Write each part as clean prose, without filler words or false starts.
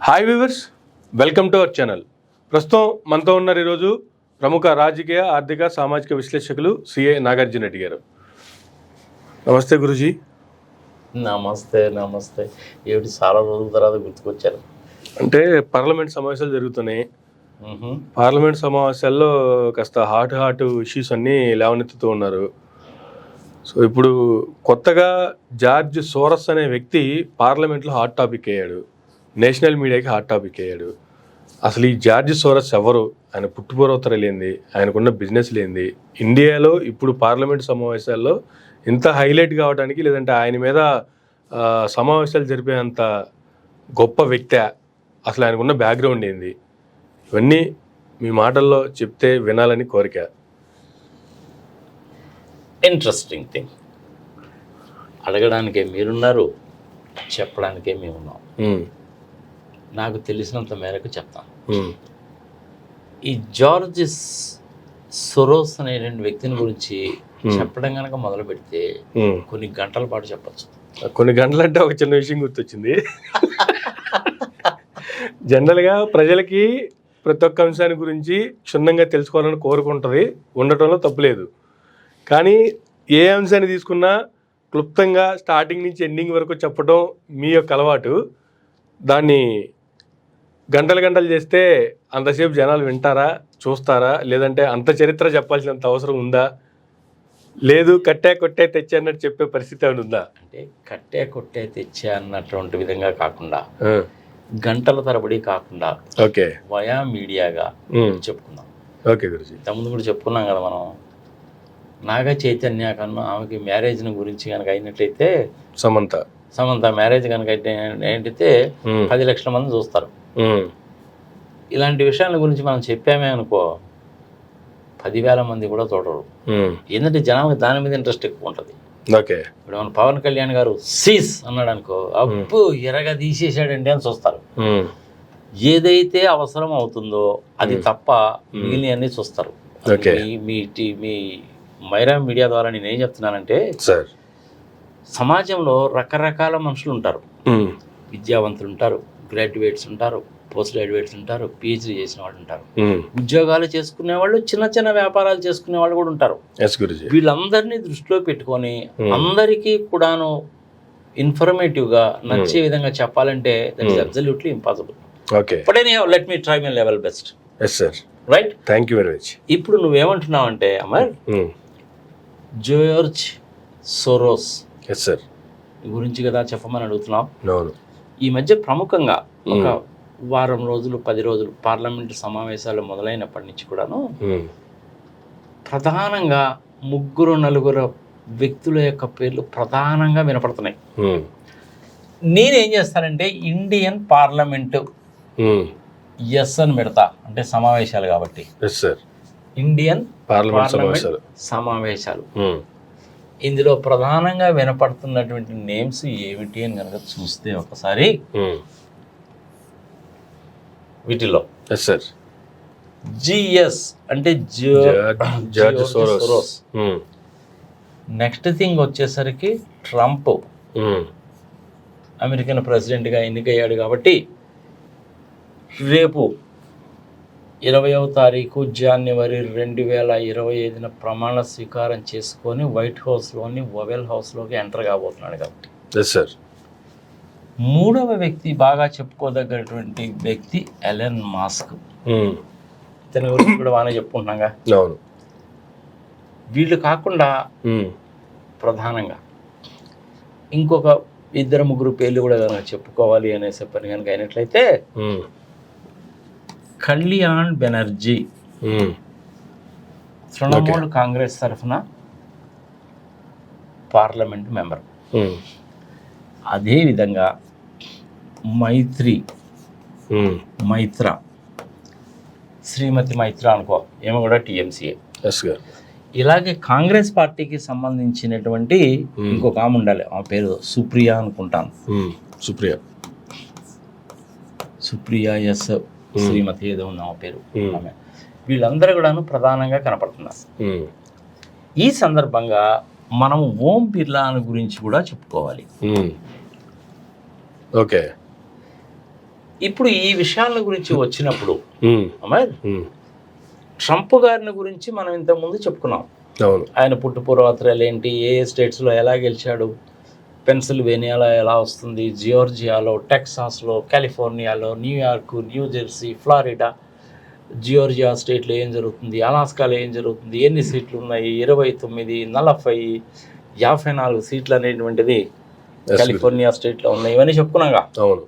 Hi viewers, welcome to our channel. ప్రస్తుతం మనతో ఉన్నారు ఈరోజు ప్రముఖ రాజకీయ, ఆర్థిక, సామాజిక విశ్లేషకులు సిఏ నాగార్జున రెడ్డి గారు. నమస్తే గురూజీ. నమస్తే. ఏమిటి చాలా రోజుల తర్వాత గుర్తుకొచ్చారు? అంటే పార్లమెంట్ సమావేశాలు జరుగుతున్నాయి. పార్లమెంట్ సమావేశాల్లో కాస్త హాట్ ఇష్యూస్ అన్నీ లేవనెత్తుతూ ఉన్నారు. సో ఇప్పుడు కొత్తగా జార్జ్ సోరస్ అనే వ్యక్తి పార్లమెంట్లో హాట్ టాపిక్ అయ్యాడు, నేషనల్ మీడియాకి హాట్ టాపిక్ అయ్యాడు. అసలు ఈ జార్జ్ సోరస్ ఎవరు, ఆయన పుట్టుపూర్వోత్తరాలు ఏంది, ఆయనకున్న బిజినెస్ లేంది, ఇండియాలో ఇప్పుడు పార్లమెంట్ సమావేశాల్లో ఇంత హైలైట్ కావడానికి, లేదంటే ఆయన మీద సమావేశాలు జరిపేంత గొప్ప వ్యక్తి, అసలు ఆయనకున్న బ్యాక్గ్రౌండ్ ఏంది, ఇవన్నీ మీ మాటల్లో చెప్తే వినాలని కోరిక. Interesting thing. అడగడానికే మీరున్నారు, చెప్పడానికే మేమున్నాం. నాకు తెలిసినంత మేరకు చెప్తాను. ఈ జార్జ్ సోరోస్ అనే వ్యక్తిని గురించి చెప్పడం కనుక మొదలు పెడితే కొన్ని గంటల పాటు చెప్పచ్చు. కొన్ని గంటలంటే ఒక చిన్న విషయం గుర్తొచ్చింది. జనరల్గా ప్రజలకి ప్రతి ఒక్క అంశాన్ని గురించి క్షుణ్ణంగా తెలుసుకోవాలని కోరుకుంటుంది, ఉండటంలో తప్పులేదు. కానీ ఏ అంశాన్ని తీసుకున్నా క్లుప్తంగా స్టార్టింగ్ నుంచి ఎండింగ్ వరకు చెప్పడం మీ యొక్క అలవాటు. దాన్ని గంటలు చేస్తే అంతసేపు జనాలు వింటారా, చూస్తారా, లేదంటే అంత చరిత్ర చెప్పాల్సినంత అవసరం ఉందా, లేదు కట్టే కొట్టే తెచ్చే అన్నట్టు చెప్పే పరిస్థితి ఏమైనా ఉందా? అంటే కట్టే కొట్టే తెచ్చే అన్నటువంటి విధంగా కాకుండా, గంటల తరబడి కాకుండా, ఓకే, వయా మీడియాగా చెప్పుకుందాం. ఓకే గురుజీ, ఇంతకుముందు కూడా చెప్పుకున్నాం కదా మనం. నాగ చైతన్య కన్నా ఆమెకి మ్యారేజ్ గురించి కనుక అయినట్లయితే, సమంత మ్యారేజ్ కనుక ఏంటైతే 10 లక్షల మంది చూస్తారు. ఇలాంటి విషయాల గురించి మనం చెప్పామే అనుకో, 10,000 మంది కూడా చూడరు. ఎందుకంటే జనానికి దాని మీద ఇంట్రెస్ట్ ఎక్కువ ఉంటుంది. ఇప్పుడు మన పవన్ కళ్యాణ్ గారు సీస్ అన్నాడు అనుకో, అప్పు ఎరగా తీసేసాడండి అని చూస్తారు. ఏదైతే అవసరం అవుతుందో అది తప్ప మిగిలిన అన్ని చూస్తారు. మీ మైరా మీడియా ద్వారా నేనేం చెప్తున్నానంటే, సమాజంలో రకరకాల మనుషులు ఉంటారు. విద్యావంతులు ఉంటారు, గ్రాడ్యుయేట్స్ ఉంటారు, పోస్ట్ గ్రాడ్యుయేట్స్ ఉంటారు, పిహెచ్డీ చేసిన వాళ్ళు ఉంటారు, ఉద్యోగాలు చేసుకునే వాళ్ళు, చిన్న చిన్న వ్యాపారాలు చేసుకునే వాళ్ళు కూడా ఉంటారు. వీళ్ళందరినీ దృష్టిలో పెట్టుకొని అందరికీ కూడాను ఇన్ఫర్మేటివ్గా నచ్చే విధంగా చెప్పాలంటే that is absolutely impossible. But anyhow, let me try my level best. Right, thank you very much. ఇప్పుడు నువ్వేమంటున్నావు అంటే, అమర్, జార్జ్ సోరోస్ గురించి కదా చెప్పమని అడుగుతున్నావు. ఈ మధ్య ప్రముఖంగా ఒక వారం రోజులు 10 రోజులు పార్లమెంటు సమావేశాలు మొదలైనప్పటి నుంచి కూడాను ప్రధానంగా 3-4 వ్యక్తుల యొక్క పేర్లు ప్రధానంగా వినపడుతున్నాయి. నేనేం చేస్తానంటే, ఇండియన్ పార్లమెంటు ఎస్ అని పెడతా, అంటే సమావేశాలు కాబట్టి, ఇండియన్ పార్లమెంట్ సమావేశాలు. ఇందులో ప్రధానంగా వినపడుతున్నటువంటి నేమ్స్ ఏమిటి అని కనుక చూస్తే ఒకసారి, వీటిలో జిఎస్ అంటే జార్జ్ సోరోస్. నెక్స్ట్ థింగ్ వచ్చేసరికి ట్రంప్ అమెరికన్ ప్రెసిడెంట్గా ఎన్నికయ్యాడు కాబట్టి రేపు 20వ తారీఖు జనవరి 2025 ప్రమాణ స్వీకారం చేసుకొని వైట్ హౌస్లోని ఓవెల్ హౌస్లోకి ఎంటర్ కాబోతున్నాడు కాబట్టి. మూడవ వ్యక్తి, బాగా చెప్పుకోదగ్గటువంటి వ్యక్తి ఎలన్ మాస్క్. ఇతని గురించి కూడా బాగానే చెప్పుకుంటున్నాగా. వీళ్ళు కాకుండా ప్రధానంగా ఇంకొక 2-3 పేర్లు కూడా కనుక చెప్పుకోవాలి అనేసి పని కనుక అయినట్లయితే, కళ్యాణ్ బెనర్జీ, తృణమూల్ కాంగ్రెస్ తరఫున పార్లమెంట్ మెంబర్. అదేవిధంగా మైత్రా, శ్రీమతి మైత్రా అనుకో, ఏమో కూడా టీఎంసీఏ. ఇలాగే కాంగ్రెస్ పార్టీకి సంబంధించినటువంటి ఇంకొక ఆమె ఉండాలి, ఆ పేరు సుప్రియా అనుకుంటాను. సుప్రియా ఎస్ శ్రీమతి ఏదో ఉన్న ఆ పేరు ఆమె. వీళ్ళందరూ కూడాను ప్రధానంగా కనపడుతున్నారు. ఈ సందర్భంగా మనం ఓం బిర్లా గురించి కూడా చెప్పుకోవాలి. ఓకే, ఇప్పుడు ఈ విషయాల గురించి వచ్చినప్పుడు అమ్మాయి ట్రంప్ గారిని గురించి మనం ఇంతకుముందు చెప్పుకున్నాం. అవును. ఆయన పుట్టు పూర్వత్రాలు ఏంటి, ఏ స్టేట్స్లో ఎలా గెలిచాడు, పెన్సిల్వేనియాలో ఎలా వస్తుంది, జియోర్జియాలో, టెక్సాస్లో, కాలిఫోర్నియాలో, న్యూయార్క్, న్యూజెర్సీ, ఫ్లారిడా, జియోర్జియా స్టేట్లో ఏం జరుగుతుంది, అలాస్కాలో ఏం జరుగుతుంది, ఎన్ని సీట్లు ఉన్నాయి, 29, 40, 54 సీట్లు అనేటువంటిది కాలిఫోర్నియా స్టేట్లో ఉన్నాయి. ఇవన్నీ చెప్పుకున్నాగా. అవును.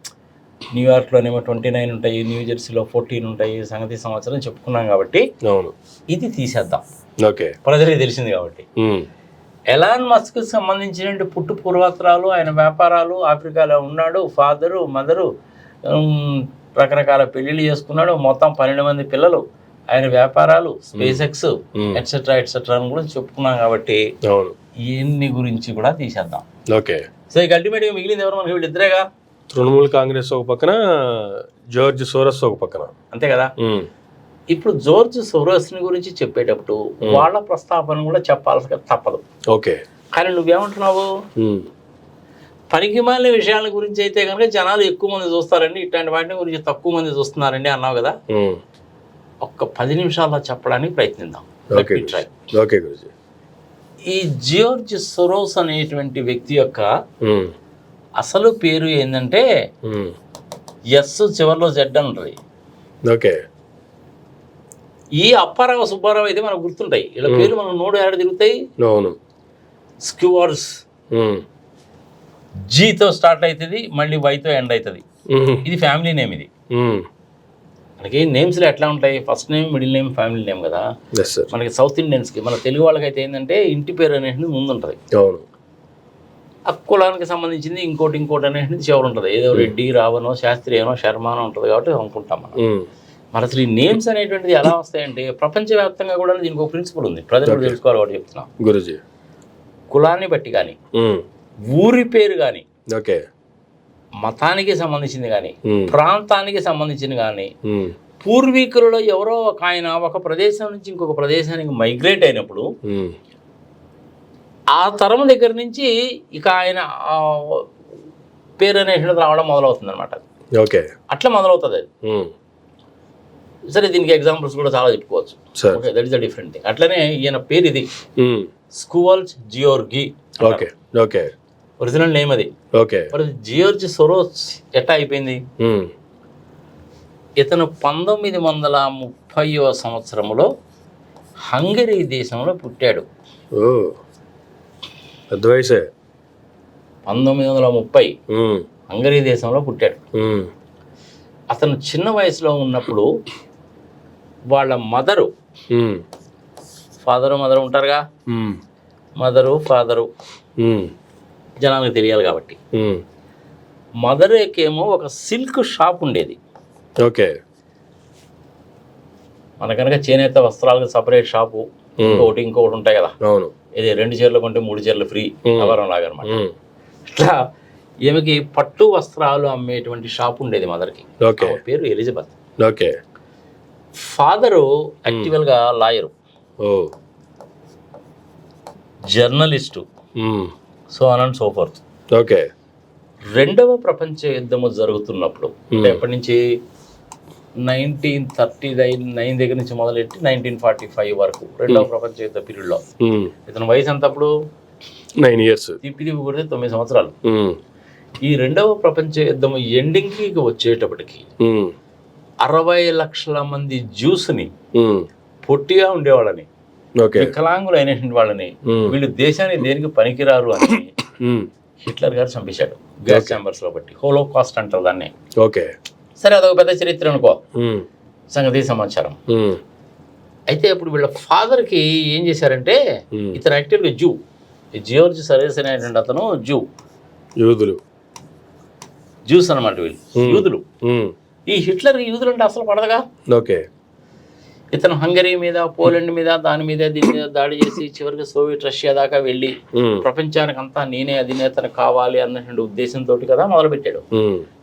న్యూయార్క్లోనేమో 29 ఉంటాయి, న్యూజెర్సీలో 14 ఉంటాయి, సంగతి సంవత్సరం చెప్పుకున్నాం. కాబట్టి అవును, ఇది తీసేద్దాం. ఓకే, ప్రజలకు తెలిసింది కాబట్టి. ఎలాన్ మస్క్ సంబంధించిన పుట్టు పూర్వత్రాలు, ఆయన వ్యాపారాలు, ఆఫ్రికాలో ఉన్నాడు, ఫాదరు, మదరు, రకరకాల పెళ్లిళ్ళు చేసుకున్నాడు, మొత్తం 12 మంది పిల్లలు, ఆయన వ్యాపారాలు, స్పేస్ ఎక్స్ ఎట్సెట్రా ఎట్సెట్రా అని కూడా చెప్పుకున్నాం. కాబట్టి ఇన్ని గురించి కూడా తీసేద్దాం. ఓకే. సో ఇక అల్టిమేట్గా మిగిలింది ఎవరు? మనకి వీళ్ళిద్దరేగా. తృణమూల్ కాంగ్రెస్ ఒక పక్కన, జార్జ్ సోరస్ ఒక పక్కన, అంతే కదా. ఇప్పుడు జార్జ్ సోరస్ని గురించి చెప్పేటప్పుడు వాళ్ళ ప్రస్తావన కూడా చెప్పాల్సి తప్పదు. ఓకే. కానీ నువ్వేమంటున్నావు, పనికిమాలిన విషయాల గురించి అయితే కనుక జనాలు ఎక్కువ మంది చూస్తారండి, ఇట్లాంటి వాటిని గురించి తక్కువ మంది చూస్తున్నారండి అన్నావు కదా. ఒక్క 10 నిమిషాల్లో చెప్పడానికి ప్రయత్నిద్దాం. ఓకే గురుజీ. ఈ జార్జ్ సోరోస్ అనేటువంటి వ్యక్తి యొక్క అసలు పేరు ఏంటంటే ఎస్ చివరిలో జెడ్ అని ఉంటుంది. ఓకే. ఈ అప్పారావు సుబ్బారావు అయితే మనకు గుర్తుంటాయి. ఇలా పేర్లు మనం నోడు ఏడ తిరుగుతాయి. స్క్యూవర్స్ జీతో స్టార్ట్ అవుతుంది, మళ్ళీ వైతో ఎండ్ అవుతుంది. ఇది ఫ్యామిలీ నేమ్. ఇది మనకి నేమ్స్లో ఎట్లా ఉంటాయి, first name, middle name, family name కదా. మనకి సౌత్ ఇండియన్స్కి, మన తెలుగు వాళ్ళకైతే ఏంటంటే ఇంటి పేరు అనేది ముందు ఉంటుంది. ఆ కులానికి సంబంధించింది ఇంకోటి అనేది చివరి ఉంటుంది. ఏదో రెడ్డి, రావనో, శాస్త్రి అనో, శర్మానో ఉంటుంది. కాబట్టి అనుకుంటాం మనం. మరి అసలు ఈ నేమ్స్ అనేటువంటిది ఎలా వస్తాయంటే ప్రపంచవ్యాప్తంగా కూడా దీనికి ఒక ప్రిన్సిపల్ ఉంది, ప్రజలు తెలుసుకోవాలి. కాబట్టి చెప్తున్నాం గురుజీ. కులాన్ని బట్టి కానీ, ఊరి పేరు కానీ, ఓకే, మతానికి సంబంధించింది కానీ, ప్రాంతానికి సంబంధించింది కానీ, పూర్వీకులలో ఎవరో ఒక ఆయన ఒక ప్రదేశం నుంచి ఇంకొక ప్రదేశానికి మైగ్రేట్ అయినప్పుడు ఆ తరం దగ్గర నుంచి ఇక ఆయన పేరు అనేది రావడం మొదలవుతుంది అనమాట. ఓకే, అట్లా మొదలవుతుంది అది. సరే, దీనికి ఎగ్జాంపుల్స్ కూడా చాలా చెప్పుకోవచ్చు. Okay, that is the different thing. అట్లనే ఈయన పేరు ఇది Schwartz György. Okay, okay, original name అది. ఓకే. మరి జార్జ్ సోరోస్ ఎట్లా అయిపోయింది? ఇతను 1930వ సంవత్సరంలో హంగరీ దేశంలో పుట్టాడు. పెద్ద వయసే. 1930 హంగరీ దేశంలో పుట్టాడు. అతను చిన్న వయసులో ఉన్నప్పుడు వాళ్ళ మదరు, ఫాదరు మదరు ఉంటారుగా, మదరు ఫాదరు జనానికి తెలియాలి కాబట్టి, మదర్కేమో ఒక సిల్క్ షాప్ ఉండేది. ఓకే. మన కనుక చేనేత వస్త్రాలకు సపరేట్ షాపు, ఇంకొకటి ఉంటాయి కదా. అవును. ఇది 2 చీరలు కొంటే 3 చీరలు ఫ్రీ, అవరం లాగా అనమాట. ఇట్లా ఈమెకి పట్టు వస్త్రాలు అమ్మేటువంటి షాప్ ఉండేది మదర్కి. పేరు ఎలిజబెత్. ఓకే. ఫాదరు యాక్చువల్గా lawyer, journalist, so on and so fourth. Okay. రెండవ ప్రపంచ యుద్ధము జరుగుతున్నప్పుడు, అంటే ఎప్పటి నుంచి 1939 దగ్గర నుంచి మొదలెట్టి 1945 వరకు, రెండవ ప్రపంచ యుద్ధ పీరియడ్లో ఇతని వయసు ఎంత అప్పుడు? 9 years. తిప్పి కొడితే 9 సంవత్సరాలు. ఈ రెండవ ప్రపంచ యుద్ధం ఎండింగ్కి వచ్చేటప్పటికి 60 లక్షల మంది జ్యూస్ని, పొట్టిగా ఉండేవాళ్ళని, వికలాంగులు అయినటువంటి వాళ్ళని, వీళ్ళు దేశానికి దేనికి పనికిరారు అని హిట్లర్ గారు చంపేశాడు గ్యాస్ ఛాంబర్స్ లో బట్టి. హోలోకాస్ట్ అంటారు దాన్ని. ఓకే. సరే, అదొక పెద్ద చరిత్ర అనుకో, సంగతి సమాచారం. అయితే ఇప్పుడు వీళ్ళ ఫాదర్కి ఏం చేశారంటే, ఇతను యాక్చువల్గా జూ, జార్జ్ సోరోస్ అనేటువంటి అతను జ్యూస్ అనమాట. వీళ్ళు యూదులు. ఈ హిట్లర్ యూదులు అంటే అసలు పడదుగా. ఓకే. ఇతను హంగరీ మీద, పోలాండ్ మీద, దాని మీద, దీని మీద దాడి చేసి చివరికి సోవియట్ రష్యా దాకా వెళ్ళి ప్రపంచానికి అంతా నేనే అధినేతను కావాలి అన్నటువంటి ఉద్దేశంతో కదా మొదలుపెట్టాడు.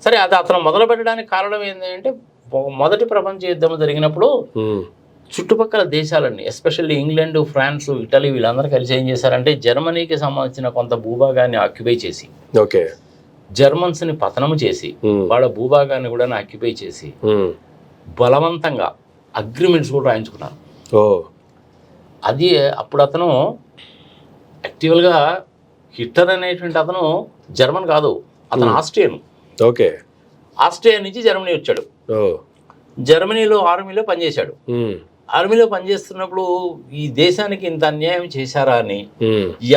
సరే, అది అతను మొదలు పెట్టడానికి కారణం ఏంటంటే, మొదటి ప్రపంచ యుద్ధం జరిగినప్పుడు చుట్టుపక్కల దేశాలన్నీ, ఎస్పెషల్లీ ఇంగ్లాండ్, ఫ్రాన్స్, ఇటలీ, వీళ్ళందరూ కలిసి ఏం చేశారంటే జర్మనీకి సంబంధించిన కొంత భూభాగాన్ని ఆక్యుపై చేసి జర్మన్స్ని పతనము చేసి వాళ్ళ భూభాగాన్ని కూడా ఆక్యుపై చేసి బలవంతంగా అగ్రిమెంట్స్ కూడా రాయించుకున్నారు. అది అప్పుడు అతను యాక్చువల్గా హిట్లర్ అనేటువంటి అతను జర్మన్ కాదు, అతను ఆస్ట్రియన్. ఓకే. ఆస్ట్రియా నుంచి జర్మనీ వచ్చాడు. జర్మనీలో ఆర్మీలో పనిచేశాడు. ఆర్మీలో పనిచేస్తున్నప్పుడు ఈ దేశానికి ఇంత అన్యాయం చేశారా అని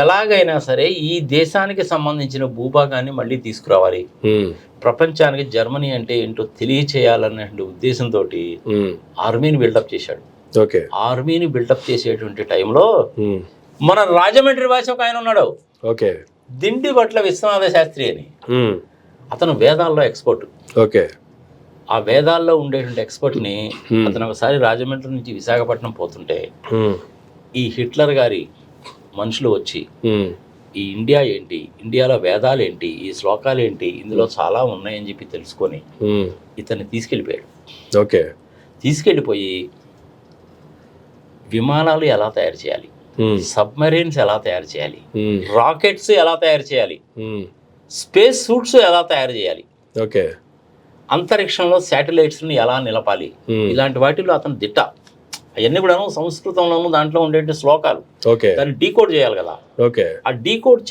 ఎలాగైనా సరే ఈ దేశానికి సంబంధించిన భూభాగాన్ని మళ్ళీ తీసుకురావాలి, ప్రపంచానికి జర్మనీ అంటే ఏంటో తెలియచేయాలనే ఉద్దేశంతో ఆర్మీని బిల్డప్ చేశాడు. ఆర్మీని బిల్డప్ చేసేటువంటి టైంలో మన రాజమండ్రి భాష ఒక ఆయన ఉన్నాడు, దిండిబట్ల విశ్వనాథ శాస్త్రి అని. అతను వేదాల్లో ఎక్స్పర్ట్. ఆ వేదాల్లో ఉండేటువంటి ఎక్స్పర్ట్ని అతను ఒకసారి రాజమండ్రి నుంచి విశాఖపట్నం పోతుంటే ఈ హిట్లర్ గారి మనుషులు వచ్చి ఈ ఇండియా ఏంటి, ఇండియాలో వేదాలు ఏంటి, ఈ శ్లోకాలు ఏంటి, ఇందులో చాలా ఉన్నాయని చెప్పి తెలుసుకొని ఇతన్ని తీసుకెళ్ళిపోయాడు. తీసుకెళ్ళిపోయి విమానాలు ఎలా తయారు చేయాలి, సబ్మరీన్స్ ఎలా తయారు చేయాలి, రాకెట్స్ ఎలా తయారు చేయాలి, స్పేస్ సూట్స్ ఎలా తయారు చేయాలి, అంతరిక్షంలో శాటిలైట్స్ని ఎలా నిలపాలి, ఇలాంటి వాటిలో అతను దిట్ట. అవన్నీ కూడా సంస్కృతంలోనూ దాంట్లో ఉండే శ్లోకాలు, దాన్ని డీకోడ్ చేయాలి కదా. ఆ డీకోడ్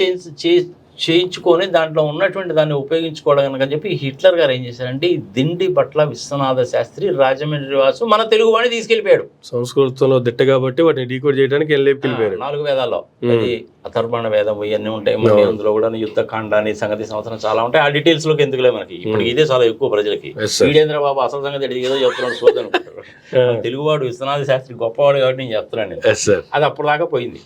చేయించుకొని దాంట్లో ఉన్నటువంటి దాన్ని ఉపయోగించుకోవడం అని చెప్పి హిట్లర్ గారు ఏం చేశారంటే ఈ దిండిబట్ల విశ్వనాథ శాస్త్రి రాజమండ్రి వాసు మన తెలుగు వాడిని తీసుకెళ్ళిపోయాడు. సంస్కృతంలో దిట్ట కాబట్టి వాటిని డీకోడ్ చేయడానికి వెళ్ళిపోయారు. 4 వేదాల్లో అది అథర్వణ వేదం ఇవన్నీ ఉంటాయి. మళ్ళీ అందులో కూడా యుద్ధకాండాన్ని సంగతి సంవత్సరం చాలా ఉంటాయి. ఆ డీటెయిల్స్ లోకి ఎందుకులే మనకి, ఇప్పుడు ఇదే చాలా ఎక్కువ ప్రజలకి. వీడేంద్ర బాబు అసలు సంగతి ఏదో చెప్తున్నాడు సోది అనుకుంటారు. తెలుగువాడు విశ్వనాథ శాస్త్రి గొప్పవాడు కాబట్టి నేను చెప్తున్నాను. అది అప్పుడు దాకా పోయింది.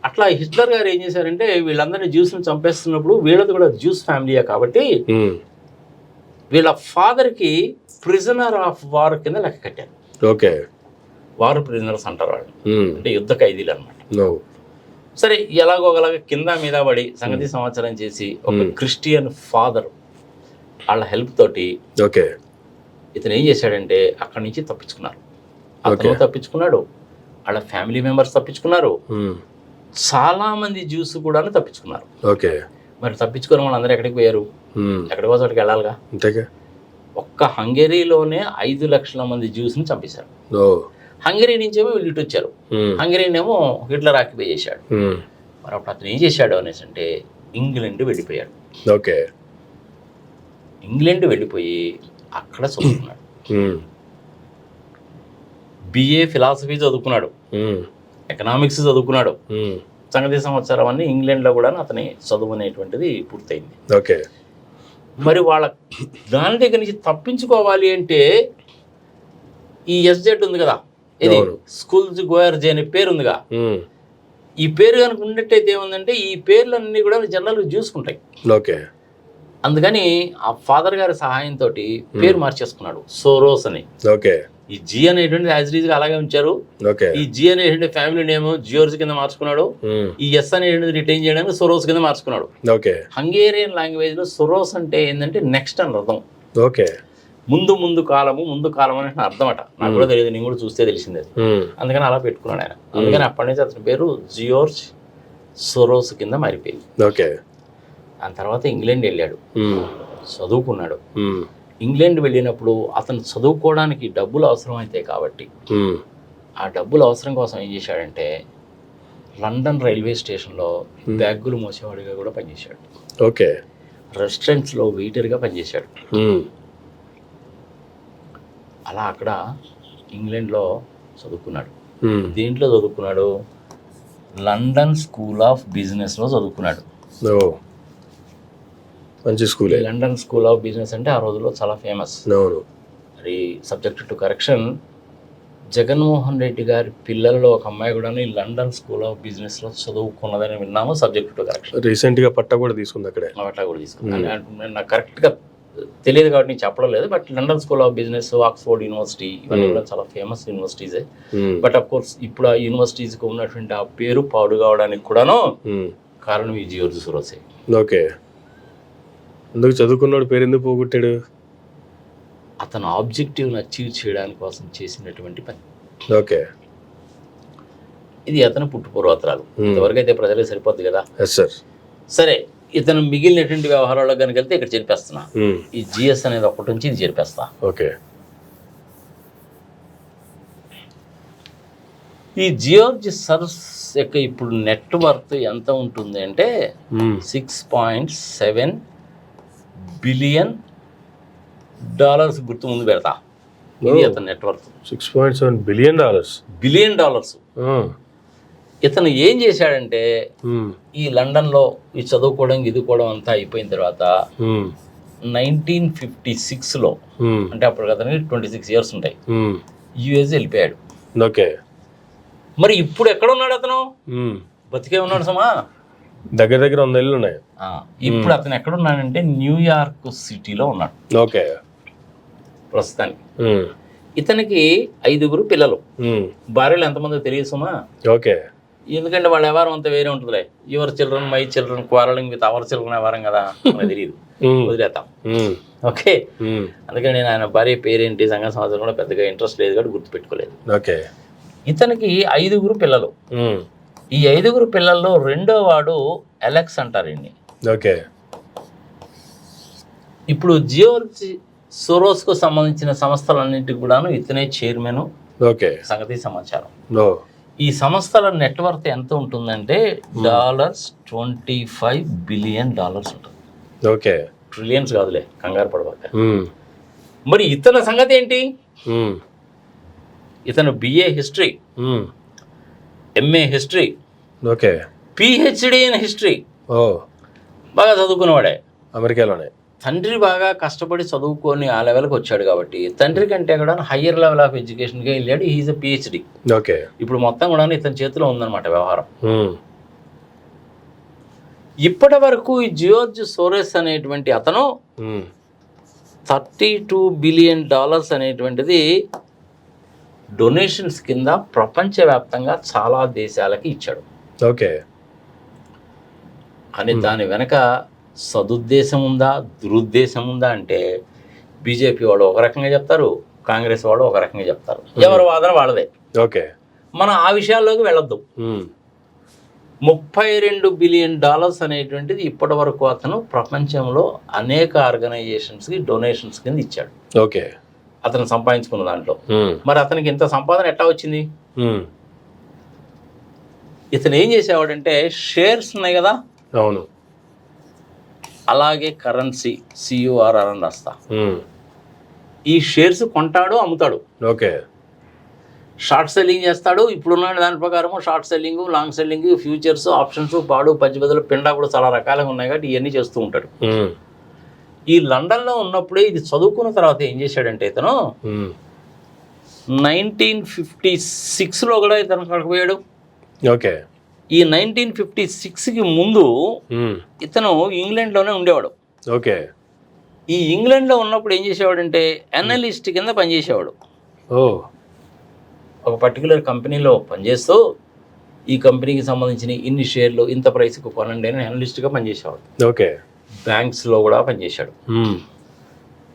అట్లా హిట్లర్ గారు ఏం చేశారంటే వీళ్ళందరినీ జ్యూస్ని చంపేస్తున్నప్పుడు వీళ్ళది కూడా జ్యూస్ ఫ్యామిలీయే కాబట్టి వీళ్ళ ఫాదర్ కి ప్రిజనర్ ఆఫ్ వార్ కింద లెక్క కట్టారు. వార్ ప్రిజనర్స్ అంటారు వాళ్ళు, అంటే యుద్ధ ఖైదీలు అనమాట. సరే ఎలాగోగలాగా కింద మీద పడి సంగతి సంవత్సరం చేసి ఒక క్రిస్టియన్ ఫాదర్ వాళ్ళ హెల్ప్ తోటి ఇతను ఏం చేశాడంటే అక్కడి నుంచి తప్పించుకున్నారు. అతను తప్పించుకున్నాడు, వాళ్ళ ఫ్యామిలీ మెంబర్స్ తప్పించుకున్నారు, చాలా మంది జ్యూస్ కూడా తప్పించుకున్నారు. మరి తప్పించుకున్న వాళ్ళందరూ ఎక్కడికి పోయారు? ఎక్కడికి పోతే అక్కడికి వెళ్ళాలిగా. ఒక్క హంగరీలోనే 5 లక్షల మంది జ్యూస్ని చంపేశారు. హంగరీ నుంచేమో వీళ్ళు ఇటు వచ్చారు, హంగరీనేమో హిట్లర్ ఆక్యుపై చేశాడు. మరి అప్పుడు అతను ఏం చేశాడు అనేసి అంటే ఇంగ్లాండ్ వెళ్ళిపోయాడు. ఇంగ్లాండ్ వెళ్ళిపోయి అక్కడ చదువుకున్నాడు. బిఏ ఫిలాసఫీ చదువుకున్నాడు, ఎకనామిక్స్ చదువుకున్నాడు. సంగతి సంవత్సరం అన్ని ఇంగ్లాండ్లో కూడా అతని చదువు అనేటువంటిది పూర్తయింది. మరి వాళ్ళ దాని దగ్గర నుంచి తప్పించుకోవాలి అంటే ఈ ఎస్జెడ్ ఉంది కదా, ఇది స్కూల్స్ గోయర్జీ అనే పేరు ఉందిగా, ఈ పేరు కనుక ఉన్నట్టయితే ఏముందంటే ఈ పేర్లన్నీ కూడా జనరల్గా చూసుకుంటాయి. అందుకని ఆ ఫాదర్ గారి సహాయంతో పేరు మార్చేసుకున్నాడు, సోరోస్ అని. ఈ జీ అనేటువంటి యాజ్ గా అలాగే ఉంచారు. ఈ జీ అనేటువంటి ఫ్యామిలీ నేమ్ జియోర్జ్ కింద మార్చుకున్నాడు. ఈ ఎస్ అనేటువంటి రిటైన్ చేయడానికి సొరోస్ కింద మార్చుకున్నాడు. హంగేరియన్ లాంగ్వేజ్ లో సొరోస్ అంటే ఏంటంటే నెక్స్ట్ అని అర్థం. ముందు కాలము అనే అర్థం అట. నాకు కూడా తెలియదు, నేను కూడా చూస్తే తెలిసింది. అందుకని అలా పెట్టుకున్నాడు ఆయన. అందుకని అప్పటి నుంచి అతని పేరు జియోర్జ్ సొరోస్ కింద మారిపోయింది. దాని తర్వాత ఇంగ్లాండ్ వెళ్ళాడు, చదువుకున్నాడు. ఇంగ్లాండ్ వెళ్ళినప్పుడు అతను చదువుకోవడానికి డబ్బులు అవసరం అవుతాయి కాబట్టి ఆ డబ్బులు అవసరం కోసం ఏం చేశాడంటే లండన్ రైల్వే స్టేషన్లో బ్యాగులు మోసేవాడిగా కూడా పనిచేశాడు. రెస్టారెంట్స్లో వెయిటర్గా పనిచేశాడు. అలా అక్కడ ఇంగ్లాండ్లో చదువుకున్నాడు. దేంట్లో చదువుకున్నాడు? లండన్ స్కూల్ ఆఫ్ బిజినెస్లో చదువుకున్నాడు. మంచి school. London school of business అంటే ఆ రోజుల్లో చాలా ఫేమస్. మరి subject to correction, Jaganmohan Reddy గారి పిల్లలలో ఒక అమ్మాయి కూడా లండన్ స్కూల్ ఆఫ్ బిజినెస్ లో చదువుకున్నదని విన్నాము. Subject to correction. రీసెంట్ గా పట్టా కూడా తీసుకుంది అక్కడే. పట్టా కూడా తీసుకుంది. నాకు కరెక్ట్ గా తెలియదు కాబట్టి నేను చెప్పడం లేదు. But London school of business, Oxford university ఇవన్నీ కూడా చాలా ఫేమస్ యూనివర్సిటీసే. బట్ అఫ్ కోర్స్ ఇప్పుడు ఆ యూనివర్సిటీస్ కు ఉన్నటువంటి ఆ పేరు పాడు కావడానికి కూడాను కారణం ఈ జియోర్జ్ సొరోసే. ఎందుకు చదువుకున్నాడు, పేరు ఎందుకు పోగొట్టాడు? అతను ఆబ్జెక్టివ్ని అచీవ్ చేయడానికి కోసం చేసినటువంటి పని. ఇది అతను పుట్టుపూర్వోత్తరాలు. ఇంతవరకు అయితే ప్రజలే సరిపోద్ది కదా. సరే, ఇతను మిగిలినటువంటి వ్యవహారాల్లో కనుక వెళ్తే ఇక్కడ చేర్పేస్తున్నా. ఈ జిఎస్ అనేది ఒకటి నుంచి ఇది చేర్పేస్తా. ఓకే. ఈ జియోర్జ్ సోరోస్ యొక్క ఇప్పుడు నెట్వర్త్ ఎంత ఉంటుంది అంటే $6.7 బిలియన్ గుర్తు ముందు పెడతా. ఇది అతని నెట్వర్త్. $6.7 బిలియన్. ఇతను ఏం చేశాడంటే ఈ లండన్లో ఈ చదువుకోవడం ఇదుకోవడం అంతా అయిపోయిన తర్వాత 1956లో అంటే అప్పుడు అతనికి 26 years ఉంటాయి, యుఎస్ వెళ్ళిపోయాడు. ఓకే. మరి ఇప్పుడు ఎక్కడ ఉన్నాడు అతను? బతికే ఉన్నాడు సమా, దగ్గర 100 ఏళ్ళు ఉన్నాయి. ఇప్పుడు అతను ఎక్కడ ఉన్నాడంటే న్యూయార్క్ సిటీలో ఉన్నాడు. ఓకే. ప్రస్తుతానికి ఇతనికి 5 పిల్లలు. భార్యలు ఎంతమందో తెలియదు సుమా. ఓకే. ఎందుకంటే వాళ్ళ వ్యవహారం అంతా వేరే ఉంటుందిలే. Your children my children quarrelling with our children వ్యవహారం కదా, మనకు తెలియదు, వదిలేతాం. ఓకే. అందుకని నేను ఆయన భార్య పేరేంటి సంఘ సమాజంలో కూడా పెద్దగా ఇంట్రెస్ట్ లేదు కాబట్టి గుర్తుపెట్టుకోలేదు. ఓకే. ఇతనికి 5 పిల్లలు. ఈ 5 పిల్లల్లో రెండో వాడు అలెక్స్ అంటారండి. ఓకే. ఇప్పుడు జియోర్జ్ సోరోస్కు సంబంధించిన సంస్థలన్నింటికి కూడాను ఇతనే చైర్మన్. ఓకే. సంగతి సమాచారం. ఈ సంస్థల నెట్వర్త్ ఎంత ఉంటుందంటే $25 బిలియన్ ఉంటుంది. ఓకే. ట్రిలియన్స్ కాదులే, కంగారు పడబాక. మరి ఇతని సంగతి ఏంటి? ఇతను BA history, MA history, okay, PhD in history. బాగా చదువుకున్నవాడే, అమెరికాలోనే. తండ్రి బాగా కష్టపడి చదువుకొని ఆ లెవెల్కి వచ్చాడు కాబట్టి తండ్రి కంటే కూడా హయ్యర్ లెవెల్ ఆఫ్ ఎడ్యుకేషన్గా వెళ్ళాడు. Is a PhD. ఓకే. ఇప్పుడు మొత్తం కూడా ఇతని చేతిలో ఉందన్నమాట వ్యవహారం. ఇప్పటి వరకు ఈ జియోర్జ్ సోరోస్ అనేటువంటి అతను $32 బిలియన్ అనేటువంటిది డొనేషన్స్ కింద ప్రపంచవ్యాప్తంగా చాలా దేశాలకి ఇచ్చాడు. ఓకే. అని దాని వెనక సదుద్దేశం ఉందా దురుద్దేశం ఉందా అంటే బీజేపీ వాళ్ళు ఒక రకంగా చెప్తారు, కాంగ్రెస్ వాళ్ళు ఒక రకంగా చెప్తారు. ఎవరి వాదన వాళ్ళదే. ఓకే. మనం ఆ విషయాల్లోకి వెళ్ళొద్దు. $32 బిలియన్ అనేటువంటిది ఇప్పటి వరకు అతను ప్రపంచంలో అనేక ఆర్గనైజేషన్స్కి డొనేషన్స్ కింద ఇచ్చాడు. ఓకే. అతను సంపాదించుకున్న దాంట్లో. మరి అతనికి ఇంత సంపాదన ఎట్లా వచ్చింది? ఇతను ఏం చేసేవాడంటే షేర్స్ ఉన్నాయి కదా, అవును, అలాగే కరెన్సీ CURR అని రాస్తా, ఈ షేర్స్ కొంటాడు, అమ్ముతాడు. ఓకే. షార్ట్ సెల్లింగ్ చేస్తాడు. ఇప్పుడున్న దాని ప్రకారము short selling, long selling, futures, options, పాడు, పచ్చిబదులు, పిండా కూడా చాలా రకాలుగా ఉన్నాయి కాబట్టి ఇవన్నీ చేస్తూ ఉంటాడు. ఈ లండన్లో ఉన్నప్పుడే ఇది చదువుకున్న తర్వాత ఏం చేశాడంటే ఇతను 1956లో కూడా ఇతను అక్కడికి పోయాడు. ఓకే. ఈ 1956కి ముందు ఇతను ఇంగ్లాండ్లోనే ఉండేవాడు. ఓకే. ఈ ఇంగ్లాండ్లో ఉన్నప్పుడు ఏం చేసేవాడంటే అనలిస్ట్ కింద పనిచేసేవాడు. ఒక పర్టికులర్ కంపెనీలో పనిచేస్తూ ఈ కంపెనీకి సంబంధించిన ఇన్ని షేర్లు ఇంత ప్రైస్కి కొనండి అని అనలిస్ట్గా పనిచేసేవాడు. ఓకే. బ్యాంక్స్లో కూడా పనిచేశాడు.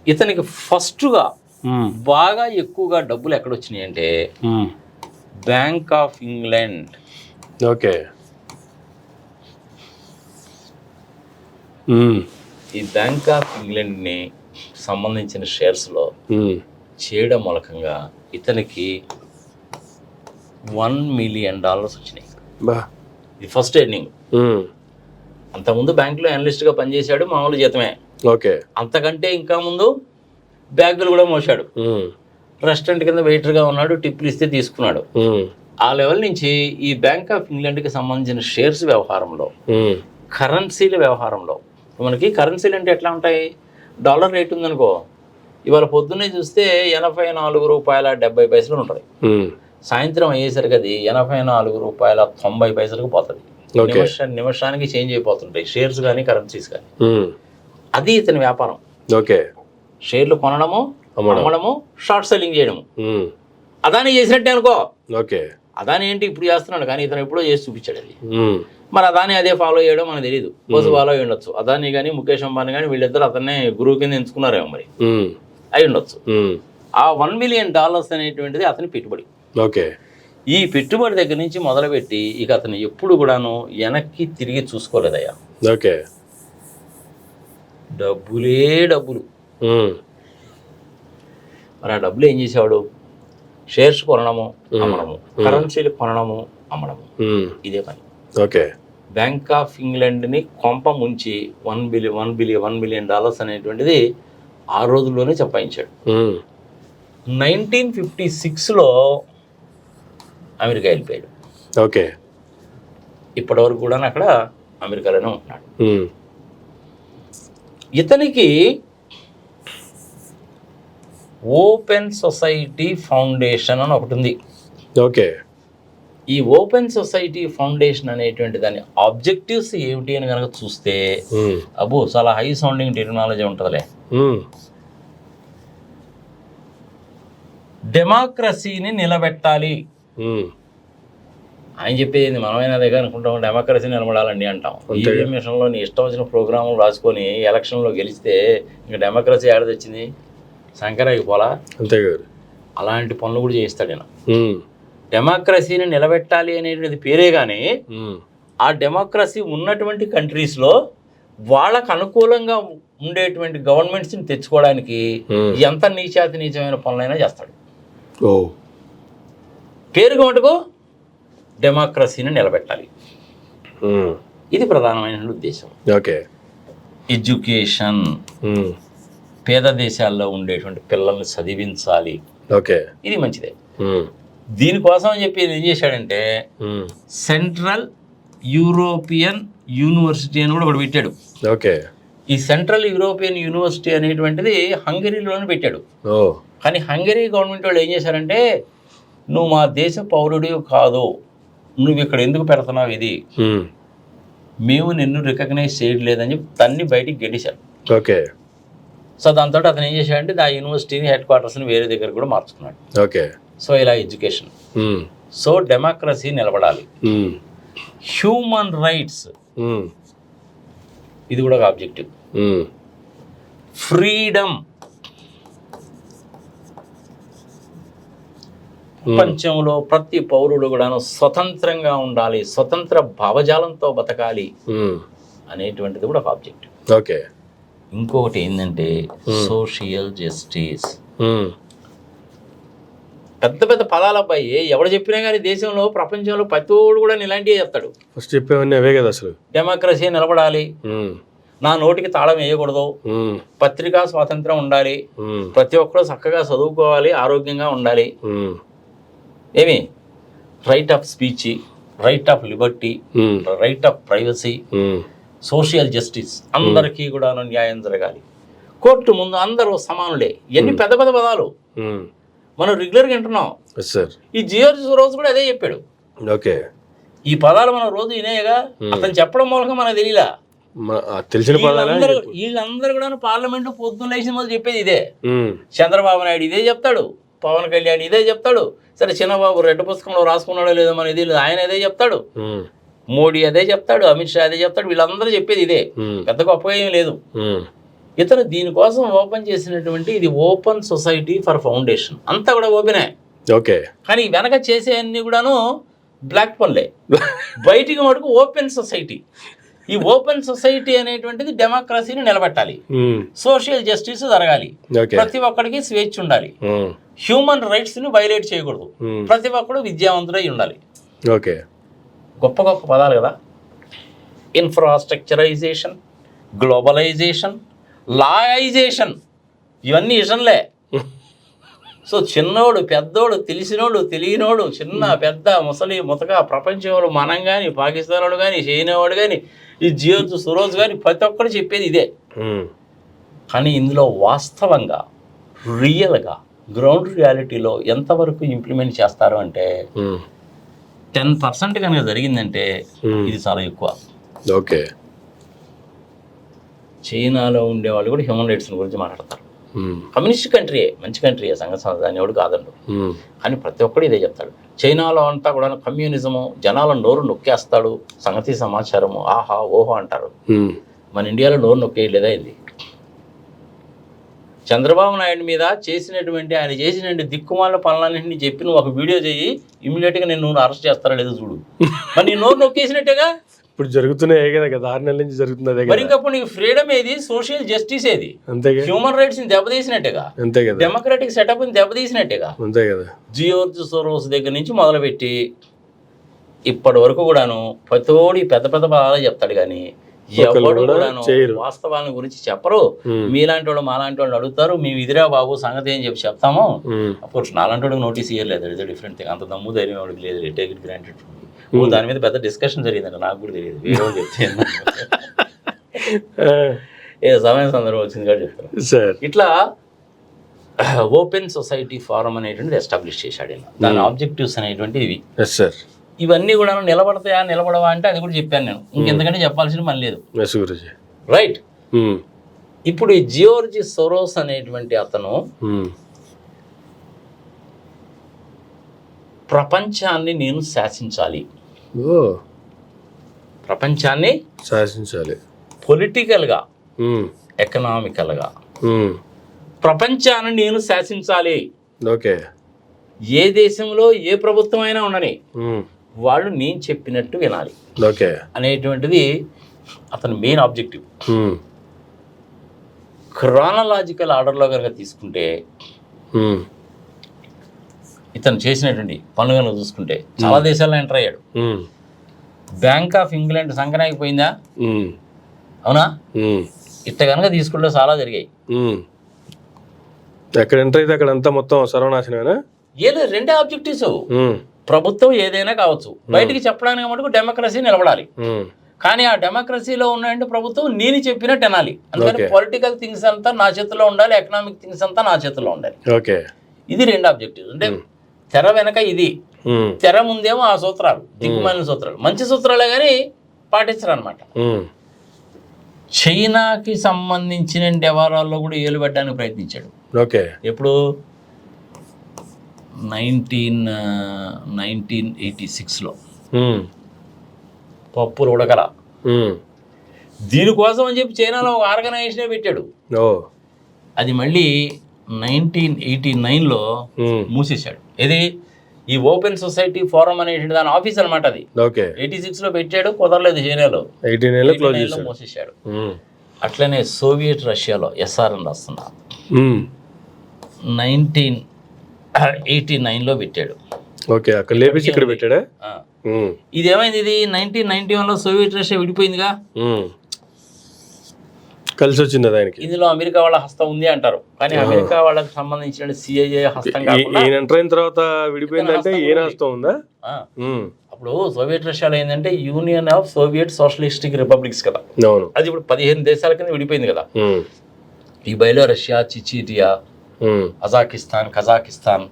ఇతనికి ఫస్ట్గా బాగా ఎక్కువగా డబ్బులు ఎక్కడ వచ్చినాయి అంటే బ్యాంక్ ఆఫ్ ఇంగ్లాండ్. ఓకే. ఈ బ్యాంక్ ఆఫ్ ఇంగ్లాండ్ని సంబంధించిన షేర్స్లో చేయడం మూలకంగా ఇతనికి $1 మిలియన్ వచ్చినాయి. ఇది ఫస్ట్ ఎర్నింగ్. అంతకుముందు బ్యాంకులో అనలిస్ట్గా పనిచేశాడు, మామూలు జీతమే. ఓకే. అంతకంటే ఇంకా ముందు బ్యాగులు కూడా మోసాడు, రెస్టారెంట్ కింద వెయిటర్గా ఉన్నాడు, టిప్లు ఇస్తే తీసుకున్నాడు. ఆ లెవెల్ నుంచి ఈ బ్యాంక్ ఆఫ్ ఇంగ్లాండ్కి సంబంధించిన షేర్స్ వ్యవహారంలో, కరెన్సీల వ్యవహారంలో, మనకి కరెన్సీలు అంటే ఎట్లా ఉంటాయి? డాలర్ రేట్ ఉందనుకో, ఇవాళ పొద్దున్నే చూస్తే $84.70 ఉంటుంది. సాయంత్రం అయ్యేసరికి అది $84.90 పోతుంది. నిమిషానికి చేంజ్ అయిపోతుంటాయి షేర్స్ కానీ కరెన్సీస్ కానీ. అది ఇతని వ్యాపారం. ఓకే. షేర్లు కొనడము, అమ్మడము, షార్ట్ సెల్లింగ్ చేయడము. అదాని చేసినట్టే అనుకో. ఓకే. అదాని ఏంటి ఇప్పుడు చేస్తున్నాడు, కానీ ఇతను ఎప్పుడో చేసి చూపించాడు అది. మరి అదాని అదే ఫాలో చేయడం మనకు తెలియదు, బస్సు ఫాలో అయి ఉండొచ్చు. అదాని కానీ ముఖేష్ అంబానీ కానీ వీళ్ళిద్దరు అతన్నే గురువు కింద ఎంచుకున్నారేమో, మరి అయి ఉండొచ్చు. ఆ $1 మిలియన్ అనేటువంటిది అతని పెట్టుబడి. ఓకే. ఈ పెట్టుబడి దగ్గర నుంచి మొదలుపెట్టి ఇక అతను ఎప్పుడు కూడాను వెనక్కి తిరిగి చూసుకోలేదయ్యా. ఓకే. డబ్బులే డబ్బులు. ఉమ్, మరి ఆ డబ్బులు ఏం చేసేవాడు? షేర్స్ కొనడము, అమ్మడము, కరెన్సీలు కొనడము, అమ్మడము, ఉమ్, ఇదే పని. ఓకే. బ్యాంక్ ఆఫ్ ఇంగ్లాండ్ని కొంప ముంచి $1 బిలియన్ అనేటువంటిది ఆ రోజుల్లోనే సంపాదించాడు. 1956లో అమెరికా వెళ్ళిపోయాడు. ఓకే. ఇప్పటివరకు కూడా అక్కడ అమెరికాలోనే ఉంటున్నాడు. ఉమ్, ఇతనికి ఓపెన్ సొసైటీ ఫౌండేషన్ అని ఒకటి ఉంది. ఓకే. ఈ ఓపెన్ సొసైటీ ఫౌండేషన్ అనేటువంటి దాని ఆబ్జెక్టివ్స్ ఏమిటి అని కనుక చూస్తే అబ్బో చాలా హై సౌండింగ్ టెక్నాలజీ ఉంటుందిలే. డెమోక్రసీని నిలబెట్టాలి. ఆయన చెప్పేది మనమైనా దగ్గర అనుకుంటాం, డెమోక్రసీ నిలబడాలండి అంటాం. ఈవీఎం మిషన్లో నీ ఇష్టం వచ్చిన ప్రోగ్రాములు రాసుకొని ఎలక్షన్లో గెలిస్తే ఇంకా డెమోక్రసీ ఏడాది వచ్చింది, శంకరయ్య పోలా. అంతే కదా. అలాంటి పనులు కూడా చేయిస్తాడు ఆయన. డెమోక్రసీని నిలబెట్టాలి అనేటువంటి పేరే కానీ ఆ డెమోక్రసీ ఉన్నటువంటి కంట్రీస్లో వాళ్ళకు అనుకూలంగా ఉండేటువంటి గవర్నమెంట్స్ని తెచ్చుకోవడానికి ఎంత నీచమైన పనులైనా చేస్తాడు. పేరుగా మటుకు డెమోక్రసీని నిలబెట్టాలి. ఇది ప్రధానమైన ఉద్దేశం. ఓకే. ఎడ్యుకేషన్, పేద దేశాల్లో ఉండేటువంటి పిల్లల్ని చదివించాలి. ఓకే. ఇది మంచిదే. దీనికోసం అని చెప్పి ఏం చేశాడంటే సెంట్రల్ యూరోపియన్ యూనివర్సిటీ అని కూడా ఒకటి పెట్టాడు. ఓకే. ఈ సెంట్రల్ యూరోపియన్ యూనివర్సిటీ అనేటువంటిది హంగరీలోనే పెట్టాడు. కానీ హంగరీ గవర్నమెంట్ వాళ్ళు ఏం చేశారంటే, నువ్వు మా దేశ పౌరుడివి కాదు, నువ్వు ఇక్కడ ఎందుకు పెడుతున్నావు, ఇది మేము నిన్ను రికగ్నైజ్ చేయలేదని చెప్పి తన్ని బయటికి గెలిచారు. ఓకే. సో దాంతో అతను ఏం చేశాడంటే ఆ యూనివర్సిటీని హెడ్ క్వార్టర్స్ని వేరే దగ్గర కూడా మార్చుకున్నాడు. ఓకే. సో ఇలా ఎడ్యుకేషన్. సో డెమోక్రసీ నిలబడాలి. హ్యూమన్ రైట్స్, ఇది కూడా ఒక ఆబ్జెక్టివ్. ఫ్రీడమ్, ప్రపంచంలో ప్రతి పౌరుడు కూడాను స్వతంత్రంగా ఉండాలి, స్వతంత్ర భావజాలంతో బతకాలి అనేటువంటిది కూడా ఒక ఆబ్జెక్టివ్. ఓకే. ఇంకొకటి ఏంటంటే సోషల్ జస్టిస్. పెద్ద పెద్ద పదాల అబ్బాయి ఎవడు చెప్పినా కానీ దేశంలో ప్రపంచంలో ప్రతివాడు కూడా ఇలాంటివే చెప్తాడు. ఫస్ట్ చెప్పేవన్నీ అవే కదా. అసలు డెమోక్రసీ నిలబడాలి, నా నోటికి తాళం వేయకూడదు, పత్రికా స్వాతంత్రం ఉండాలి, ప్రతి ఒక్కరు చక్కగా చదువుకోవాలి, ఆరోగ్యంగా ఉండాలి, ఏమి right of speech, right of Liberty, right of privacy, social justice, అందరికీ కూడా న్యాయం జరగాలి, కోర్టు ముందు అందరూ సమానులే. ఇవన్నీ పెద్ద పెద్ద పదాలు మనం రెగ్యులర్గా వింటున్నాం. ఈ జియోర్జ్ రోజు కూడా అదే చెప్పాడు. ఓకే. ఈ పదాలు మనం రోజు వినేయగా అతను చెప్పడం మూలంగా మనకు తెలియలా. తెలిసిన వీళ్ళందరూ కూడా పార్లమెంట్ పొద్దున్న లేచిన మొదలు చెప్పేది ఇదే. చంద్రబాబు నాయుడు ఇదే చెప్తాడు, పవన్ కళ్యాణ్ ఇదే చెప్తాడు, సరే చిన్నబాబు రెడ్డి పుస్తకంలో రాసుకున్నాడో లేదో మన ఇది ఆయన అదే చెప్తాడు, మోడీ అదే చెప్తాడు, అమిత్ షా అదే చెప్తాడు, వీళ్ళందరూ చెప్పేది ఇదే. పెద్ద గొప్పగా ఏం లేదు. ఇతను దీనికోసం ఓపెన్ చేసినటువంటి ఇది ఓపెన్ సొసైటీ ఫర్ ఫౌండేషన్, అంతా కూడా ఓపెనే. ఓకే. కానీ వెనక చేసే అన్ని కూడాను బ్లాక్ పనులే. బయటికి మటుకు ఓపెన్ సొసైటీ. ఈ ఓపెన్ సొసైటీ అనేటువంటిది డెమోక్రసీని నిలబెట్టాలి, సోషల్ జస్టిస్ జరగాలి, ప్రతి ఒక్కడికి స్వేచ్ఛ ఉండాలి, హ్యూమన్ రైట్స్ ని వైలేట్ చేయకూడదు, ప్రతి ఒక్కడు విద్యావంతుడై ఉండాలి. ఓకే. గొప్ప గొప్ప పదాలు కదా. ఇన్ఫ్రాస్ట్రక్చరైజేషన్, గ్లోబలైజేషన్, లాయిజేషన్, ఇవన్నీ ఇషన్లే. సో చిన్నోడు పెద్దోడు, తెలిసినోడు తెలియనోడు, చిన్న పెద్ద ముసలి ముతక ప్రపంచంలో మనం కానీ పాకిస్తాన్ వాడు కానీ చైనావాడు కానీ ఈ జియోర్జ్ సురోజ్ కానీ ప్రతి ఒక్కరు చెప్పేది ఇదే. కానీ ఇందులో వాస్తవంగా రియల్గా గ్రౌండ్ రియాలిటీలో ఎంతవరకు ఇంప్లిమెంట్ చేస్తారు అంటే 10% కనుక జరిగిందంటే ఇది చాలా ఎక్కువ. ఓకే. చైనాలో ఉండేవాళ్ళు కూడా హ్యూమన్ రైట్స్ గురించి మాట్లాడతారు. కమ్యూనిస్ట్ కంట్రీయే, మంచి కంట్రీయే, దాన్ని ఎవడు కాదండు. కానీ ప్రతి ఒక్కడు ఇదే చెప్తాడు. చైనాలో అంతా కూడా కమ్యూనిజము, జనాల నోరు నొక్కేస్తాడు, సంగతి సమాచారము ఆహా ఓహో అంటారు. మన ఇండియాలో నోరు నొక్కేయలేదా ఇది? చంద్రబాబు నాయుడు మీద ఆయన చేసినటువంటి దిక్కుమాల పనులన్నింటినీ చెప్పి నువ్వు ఒక వీడియో చేయి, ఇమీడియట్గా నేను అరెస్ట్ చేస్తారా లేదో చూడు. మరి నీ నోరు నొక్కేసినట్టేగా. ఇప్పుడు జరుగుతున్నాయి కదా, 6 నెలల నుంచి జరుగుతుంది అదే మరి కదా. ఇంకప్పుడు నీకు ఫ్రీడమ్ ఏది, సోషల్ జస్టిస్ ఏది, అంతేగా, హ్యూమన్ రైట్స్ ని దెబ్బతీసినట్టుగా, అంతే కదా, డెమోక్రటిక్ సెటప్ ని దెబ్బతీసినట్టుగా. అంతే కదా. జియోర్జ్ సోరోస్ దగ్గర నుంచి మొదలుపెట్టి ఇప్పటి వరకు కూడాను ప్రతోడి పెద్ద పెద్ద పదాలు చెప్తాడు కానీ ఎవరు కూడాను వాస్తవాల గురించి చెప్పరు. మీలాంటి వాళ్ళు మాలాంటి వాళ్ళు అడుగుతారు, మేము ఇదిరా బాబు సంగతి ఏం చెప్పి చెప్తాము. అఫ్కోర్స్ నాలాంటి వాడికి నోటీస్ ఇయ్యలేదు, ఇట్స్ డిఫరెంట్ థింగ్. అంత దమ్ము ధైర్యం వాడికి లేదు, టేక్ ఇట్ గ్రాంటెడ్. దాని మీద పెద్ద డిస్కషన్ జరిగిందండి, నాకు కూడా తెలియదు, వేరే వాళ్ళు చెప్తే ఏ సమయం సందర్భం వచ్చింది కూడా చెప్తాను. ఇట్లా ఓపెన్ సొసైటీ ఫోరం అనేటువంటిది ఎస్టాబ్లిష్ చేశాడు. దాని ఆబ్జెక్టివ్స్ అనేటువంటివి ఇవి. ఇవన్నీ కూడా నిలబడతాయా నిలబడవా అంటే అది కూడా చెప్పాను నేను, ఇంకెందుకంటే చెప్పాల్సిన పని లేదు. రైట్. ఇప్పుడు ఈ జియోర్జ్ సోరోస్ అనేటువంటి అతను ప్రపంచాన్ని నేను శాసించాలి, ప్రపంచాన్ని శాసించాలి, పొలిటికల్గా ఎకనామికల్గా ప్రపంచాన్ని నేను శాసించాలి. ఓకే. ఏ దేశంలో ఏ ప్రభుత్వం అయినా ఉండని వాళ్ళు నేను చెప్పినట్టు వినాలి అనేటువంటిది అతని మెయిన్ ఆబ్జెక్టివ్. క్రానలాజికల్ ఆర్డర్లో కనుక తీసుకుంటే ఇతను చేసినటువంటి పనులు కనుక చూసుకుంటే చాలా దేశాల్లో ఎంటర్ అయ్యాడు. బ్యాంక్ ఆఫ్ ఇంగ్లాండ్ సంక్రాంతికి పోయిందా, అవునా? ఇట్ట కనుక తీసుకుంటే చాలా జరిగాయి. ఎక్కడ ఎంటర్ అయితే అక్కడ అంతా మొత్తం సర్వనాశనమేనా? ఏదో రెండే ఆబ్జెక్టివ్స్. ప్రభుత్వం ఏదైనా కావచ్చు, బయటికి చెప్పడానికి మటుకు డెమోక్రసీ నిలబడాలి. కానీ ఆ డెమోక్రసీలో ఉన్నాయంటే ప్రభుత్వం నేను చెప్పినట్టు అనాలి. అందుకని పొలిటికల్ థింగ్స్ అంతా నా చేతిలో ఉండాలి, ఎకనామిక్ థింగ్స్ అంతా నా చేతిలో ఉండాలి. ఇది రెండు ఆబ్జెక్టివ్స్. అంటే తెర వెనక ఇది, తెర ముందేమో ఆ సూత్రాలు, దిక్కుమాలిన సూత్రాలు, మంచి సూత్రాలే కానీ పాటించరు అనమాట. చైనాకి సంబంధించిన వ్యవహారాల్లో కూడా ఏలు పెట్టడానికి ప్రయత్నించాడు. ఎప్పుడు 1986లో పప్పులు ఉడకరా, దీనికోసం అని చెప్పి చైనాలో ఒక ఆర్గనైజేషనే పెట్టాడు. అది మళ్ళీ 1989లో మూసేశాడు. ఇది ఈ ఓపెన్ సొసైటీ ఫోరం అనేటువంటి దాని ఆఫీస్ అనమాట. అది 86లో పెట్టాడు, కుదరలేదు చైనాలో, 89లో మూసేశాడు. అట్లనే సోవియట్ రష్యాలో ఎస్ఆర్ అని రాస్తున్నా 1989లో పెట్టాడు. ఇదేమైంది, ఇది 1991లో సోవియట్ రష్యా విడిపోయిందిగా, కలిసి వచ్చింది దానికి. ఇందులో అమెరికా వాళ్ళ హస్తం ఉంది అంటారు, కానీ అమెరికా వాళ్ళకి సంబంధించిన సిఐఏ హస్తం తర్వాత విడిపోయిందంటే హస్తం ఉందా? అప్పుడు సోవియట్ రష్యాలో ఏంటంటే union of Soviet socialistic republics కదా, అది ఇప్పుడు 15 దేశాల కింద విడిపోయింది కదా. ఈ బయలో రష్యా, చిచిటియా, కజాకిస్తాన్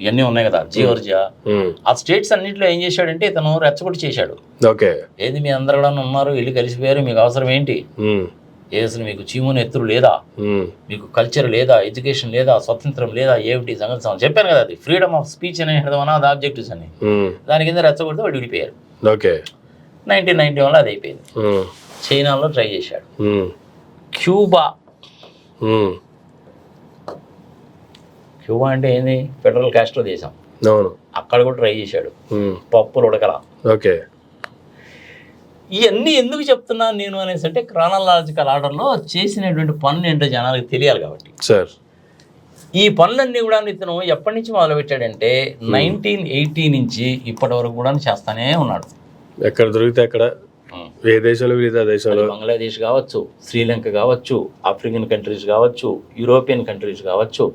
ఇవన్నీ ఉన్నాయి కదా, జియోర్జియా. ఆ స్టేట్స్ అన్నింటిలో ఏం చేశాడంటే ఇతను రెచ్చగొట్టి చేశాడు. ఏది మీ అందరు కూడా ఉన్నారు, వెళ్ళి కలిసిపోయారు, మీకు అవసరం ఏంటి, అసలు మీకు చీమున ఎత్తురు లేదా, మీకు కల్చర్ లేదా, ఎడ్యుకేషన్ లేదా, స్వతంత్రం లేదా, ఏమిటి సంగతి చెప్పాను కదా. అది ఫ్రీడమ్ ఆఫ్ స్పీచ్ అనే అది ఆబ్జెక్టివ్స్ అని, దాని కింద రెచ్చగొడితే వాడు విడిపోయారు. 1991లో అది అయిపోయింది. చైనాలో ట్రై చేశాడు. క్యూబా అంటే ఏంది, ఫెడరల్ కాస్ట్రో దేశం, అక్కడ కూడా ట్రై చేశాడు. పప్పులు ఉడకరా. ఇవన్నీ ఎందుకు చెప్తున్నాను నేను అనేసి అంటే క్రానలాజికల్ ఆర్డర్లో చేసినటువంటి పనులు ఏంటో జనాలకు తెలియాలి కాబట్టి. ఈ పనులన్నీ కూడా ఇతను ఎప్పటి నుంచి మొదలుపెట్టాడంటే 1980 నుంచి ఇప్పటి వరకు కూడా చేస్తానే ఉన్నాడు. ఎక్కడ దొరికితే అక్కడ, ఏ దేశంలో దేశంలో, బంగ్లాదేశ్ కావచ్చు, శ్రీలంక కావచ్చు, ఆఫ్రికన్ కంట్రీస్ కావచ్చు, యూరోపియన్ కంట్రీస్ కావచ్చు,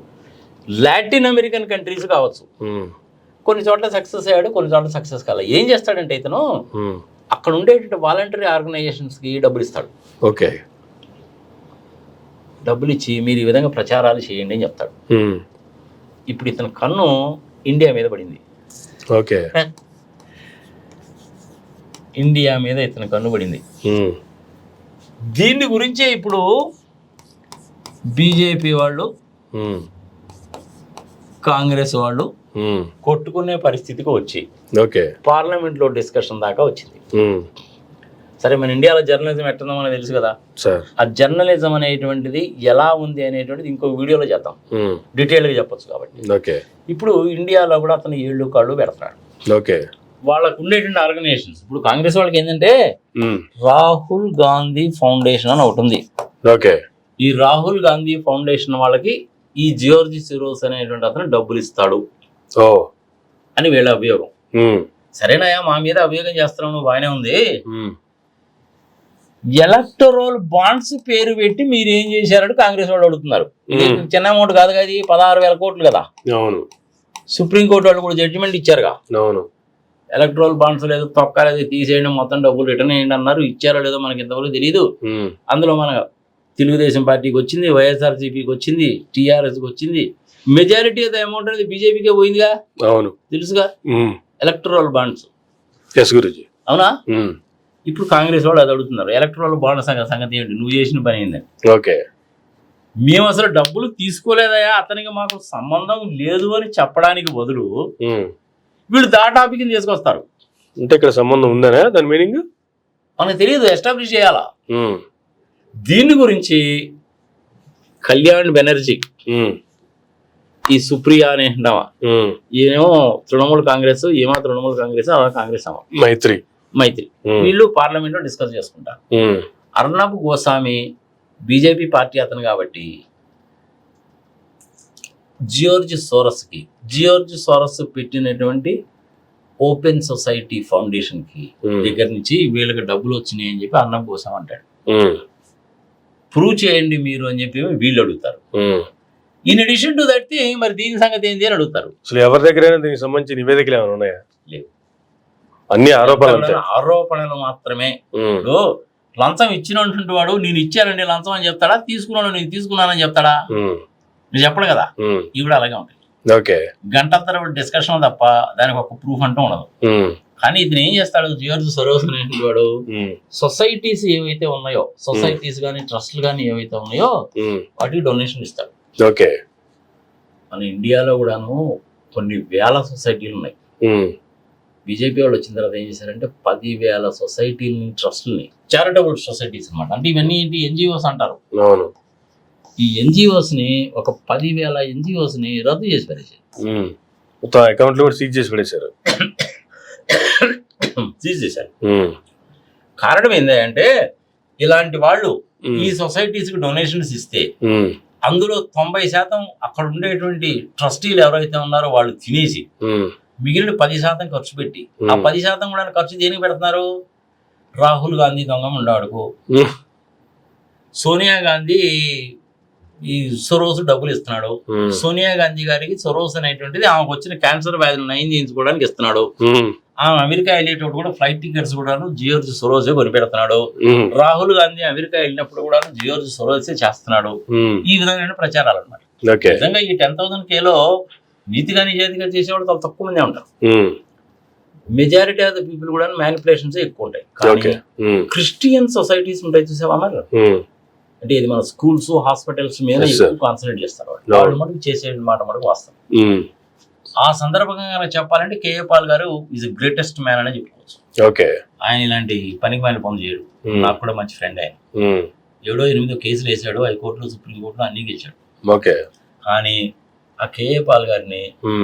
లాటిన్ అమెరికన్ కంట్రీస్ కావచ్చు, కొన్ని చోట్ల సక్సెస్ అయ్యాడు, కొన్ని చోట్ల సక్సెస్ కాలేదు. ఏం చేస్తాడంటే ఇతను అక్కడ ఉండేటువంటి వాలంటరీ ఆర్గనైజేషన్స్కి డబ్బులు ఇస్తాడు. డబ్బులు ఇచ్చి మీరు ఈ విధంగా ప్రచారాలు చేయండి అని చెప్తాడు. ఇప్పుడు ఇతని కన్ను ఇండియా మీద పడింది. ఇండియా మీద ఇతని కన్ను పడింది. దీని గురించే ఇప్పుడు బీజేపీ వాళ్ళు, కాంగ్రెస్ వాళ్ళు కొట్టుకునే పరిస్థితికి వచ్చి పార్లమెంట్లో డిస్కషన్ దాకా వచ్చింది. సరే, మన ఇండియాలో జర్నలిజం ఎట్టుందో మనకు తెలుసు కదా. ఆ జర్నలిజం అనేటువంటిది ఎలా ఉంది అనేటువంటిది ఇంకో వీడియోలో చేద్దాం, డీటెయిల్గా చెప్పొచ్చు కాబట్టి. ఇప్పుడు ఇండియాలో కూడా అతను ఏళ్ళు కాళ్ళు పెడతాడు. వాళ్ళకు ఉండేటువంటి ఆర్గనైజేషన్స్. ఇప్పుడు కాంగ్రెస్ వాళ్ళకి ఏంటంటే ఉమ్. రాహుల్ గాంధీ ఫౌండేషన్ అని ఒకటి ఉంది. ఓకే. ఈ రాహుల్ గాంధీ ఫౌండేషన్ వాళ్ళకి ఈ జియోర్జి సోరోస్ అనేటువంటి అతను డబ్బులు ఇస్తాడు ఓ అని వీళ్ళ అభియోగం. ఉమ్. సరేనాయా, మా మీద అభియోగం చేస్తున్నావు, నువ్వు బాగానే ఉంది. ఉమ్. ఎలక్టరల్ బాండ్స్ పేరు పెట్టి మీరు ఏం చేశారని కాంగ్రెస్ వాళ్ళు అడుగుతున్నారు. ఇది చిన్న అమౌంట్ కాదు కదా, ఇది 16,000 కోట్లు కదా. అవును. సుప్రీంకోర్టు వాళ్ళు కూడా జడ్జిమెంట్ ఇచ్చారుగా. అవును. ఎలక్ట్రల్ బాండ్స్ లేదు, తొక్కలేదు, తీసేయండి, మొత్తం డబ్బులు రిటర్న్ చేయండి అన్నారు. ఇచ్చారో లేదో మనకి ఇంతవరకు తెలియదు. అందులో మన తెలుగుదేశం పార్టీకి వచ్చింది, వైఎస్ఆర్సీపీకి వచ్చింది, టీఆర్ఎస్కి వచ్చింది. మెజారిటీ ఆఫ్ ద అమౌంట్ అనేది బీజేపీకే పోయిందిగా. అవును, తెలుసుగా. Electoral bonds. ఎస్ గురుజీ. అవునా? ఇప్పుడు కాంగ్రెస్ వాళ్ళు అది అడుగుతున్నారు, ఎలక్ట్రల్ బాండ్ సంగతి ఏంటి, నువ్వు చేసిన పని ఏందని. ఓకే. మేము అసలు డబ్బులు తీసుకోలేదయా, అతనికి మాకు సంబంధం లేదు అని చెప్పడానికి బదులు వీళ్ళు దా టాపిక్ తీసుకొస్తారు. అంటే ఇక్కడ సంబంధం ఉందనే దాని మీనింగ్ మనకు తెలియదు, ఎస్టాబ్లిష్ చేయాలా. దీని గురించి కళ్యాణ్ బెనర్జీ, ఈ సుప్రియా అనే ఏమో తృణమూల్ కాంగ్రెస్, ఏమో తృణమూల్ కాంగ్రెస్, కాంగ్రెస్ మైత్రి వీళ్ళు పార్లమెంట్ లో డిస్కస్ చేసుకుంటారు. అర్నబ్ గోస్వామి బీజేపీ పార్టీ అతను కాబట్టి జియోర్జి సోరస్ పెట్టినటువంటి ఓపెన్ సొసైటీ ఫౌండేషన్ కి దగ్గర నుంచి వీళ్ళకి డబ్బులు వచ్చినాయి అని చెప్పి అర్నబ్ గోస్వామి అంటాడు. ప్రూవ్ చేయండి మీరు అని చెప్పి వీళ్ళు అడుగుతారు. ఇన్ అడిషన్ టు దట్ మరి దీని సంగతి ఏంటి అని అడుగుతారు. అసలు ఎవరి దగ్గర దీనికి సంబంధించి నివేదికలు ఏమైనా ఉన్నాయా? లేవు, అన్ని ఆరోపణలు మాత్రమే. ఇప్పుడు లంచం ఇచ్చినటువంటి వాడు నేను ఇచ్చానండి లంచం అని చెప్తాడా, తీసుకున్నాను నేను తీసుకున్నానని చెప్తాడా? నువ్వు చెప్పడు కదా. ఇవి కూడా అలాగే ఉంటాయి. గంటంతర డిస్కషన్ తప్ప దానికి ఒక ప్రూఫ్ అంటూ ఉండదు. కానీ ఇది ఏం చేస్తాడు జియోర్జి సోరోస్ అనేటువంటి వాడు, సొసైటీస్ ఏవైతే ఉన్నాయో, సొసైటీస్ కానీ ట్రస్ట్లు కానీ ఏవైతే ఉన్నాయో వాటికి డొనేషన్ ఇస్తాడు. మన ఇండియాలో కూడాను కొన్ని వేల సొసైటీలు ఉన్నాయి. బీజేపీ వాళ్ళు వచ్చిన తర్వాత ఏం చేశారంటే 10,000 సొసైటీలని, ట్రస్ట్లని, చారిటబుల్ సొసైటీస్ అనమాట. అంటే ఇవన్నీ ఏంటి, ఎన్జిఓస్ అంటారు. ఈ ఎన్జిఓస్ ని ఒక 10,000 ఎన్జిఓస్ ని రద్దు చేసి పడేసారు. సీజ్ చేశారు. కారణం ఏంటంటే ఇలాంటి వాళ్ళు ఈ సొసైటీస్ కి డొనేషన్స్ ఇస్తే అందులో 90% అక్కడ ఉండేటువంటి ట్రస్టీలు ఎవరైతే ఉన్నారో వాళ్ళు తినేసి మిగిలిన 10% ఖర్చు పెట్టి, ఆ 10% కూడా ఖర్చు దేనికి పెడుతున్నారు? రాహుల్ గాంధీ దొంగ ఉండవాడుకు, సోనియా గాంధీ ఈ సొరోస్ డబ్బులు ఇస్తున్నాడు, సోనియా గాంధీ గారికి సొరోస్ అనేటువంటిది ఆమెకు వచ్చిన క్యాన్సర్ వ్యాధులు నయం చేయించుకోవడానికి ఇస్తున్నాడు, ఆమె అమెరికా వెళ్ళేటప్పుడు కూడా ఫ్లైట్ టికెట్స్ కూడా జియోర్జి సోరోసే కొనిపెడుతున్నాడు, రాహుల్ గాంధీ అమెరికా వెళ్ళినప్పుడు కూడా జియోర్జి సోరోసే చేస్తున్నాడు. ఈ విధమైన ప్రచారాలు అనమాట. నిజంగా ఈ 10,000 లో నీతిగా నిజాయితీగా చేసేవాళ్ళు చాలా తక్కువ మంది ఉంటారు. మెజారిటీ ఆఫ్ ద పీపుల్ కూడా మ్యానిపులేషన్స్ ఎక్కువ ఉంటాయి. కానీ క్రిస్టియన్ సొసైటీస్ ఉంటాయి చూసావా మరి, అంటే ఇది మన స్కూల్స్, హాస్పిటల్స్ మీద ఎక్కువ కాన్సన్ట్రేట్ చేస్తారు. వాళ్ళు మటుకు చేసే మాట మటుకు వాస్తవం. ఆ సందర్భంగా చెప్పాలంటే కేఏ పాల్ గారు ఈజ్ ద గ్రేటెస్ట్ మ్యాన్ అని చెప్పుకోవచ్చు. ఆయన ఇలాంటి పనికి మాలిన పనులు చేయడు. నాకు కూడా మంచి ఫ్రెండ్ ఆయన. 7-8 కేసులు వేసాడు, హైకోర్టులో, సుప్రీంకోర్టులో అన్ని గెలిచాడు. కానీ ఆ కేఏ పాల్ గారిని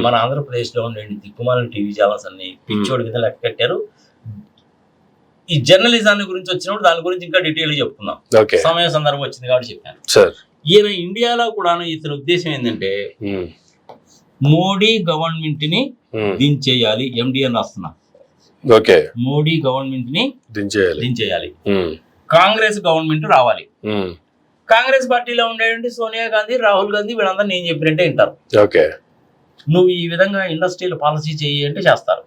మన ఆంధ్రప్రదేశ్ లో ఉండే దిక్కుమాలిన టీవీ ఛానల్స్ అన్ని పిచ్చోడి కింద లెక్క కట్టారు. ఈ జర్నలిజాన్ని గురించి వచ్చినప్పుడు దాని గురించి ఇంకా డీటెయిల్ చెప్పుకుందాం, సమయ సందర్భం వచ్చింది కాబట్టి చెప్పాను. ఈయన ఇండియాలో కూడా ఇతని ఉద్దేశం ఏంటంటే మోడీ గవర్నమెంట్ ని దించేయాలి. ఎండిఎన్ రాస్తున్నా, మోడీ గవర్నమెంట్ ని దించేయాలి, కాంగ్రెస్ గవర్నమెంట్ రావాలి. కాంగ్రెస్ పార్టీలో ఉండేటువంటి సోనియా గాంధీ, రాహుల్ గాంధీ వీళ్ళందరూ నేను చెప్పినట్టే వింటారు. నువ్వు ఈ విధంగా ఇండస్ట్రియల్ పాలసీ చెయ్యి అంటే చేస్తారు.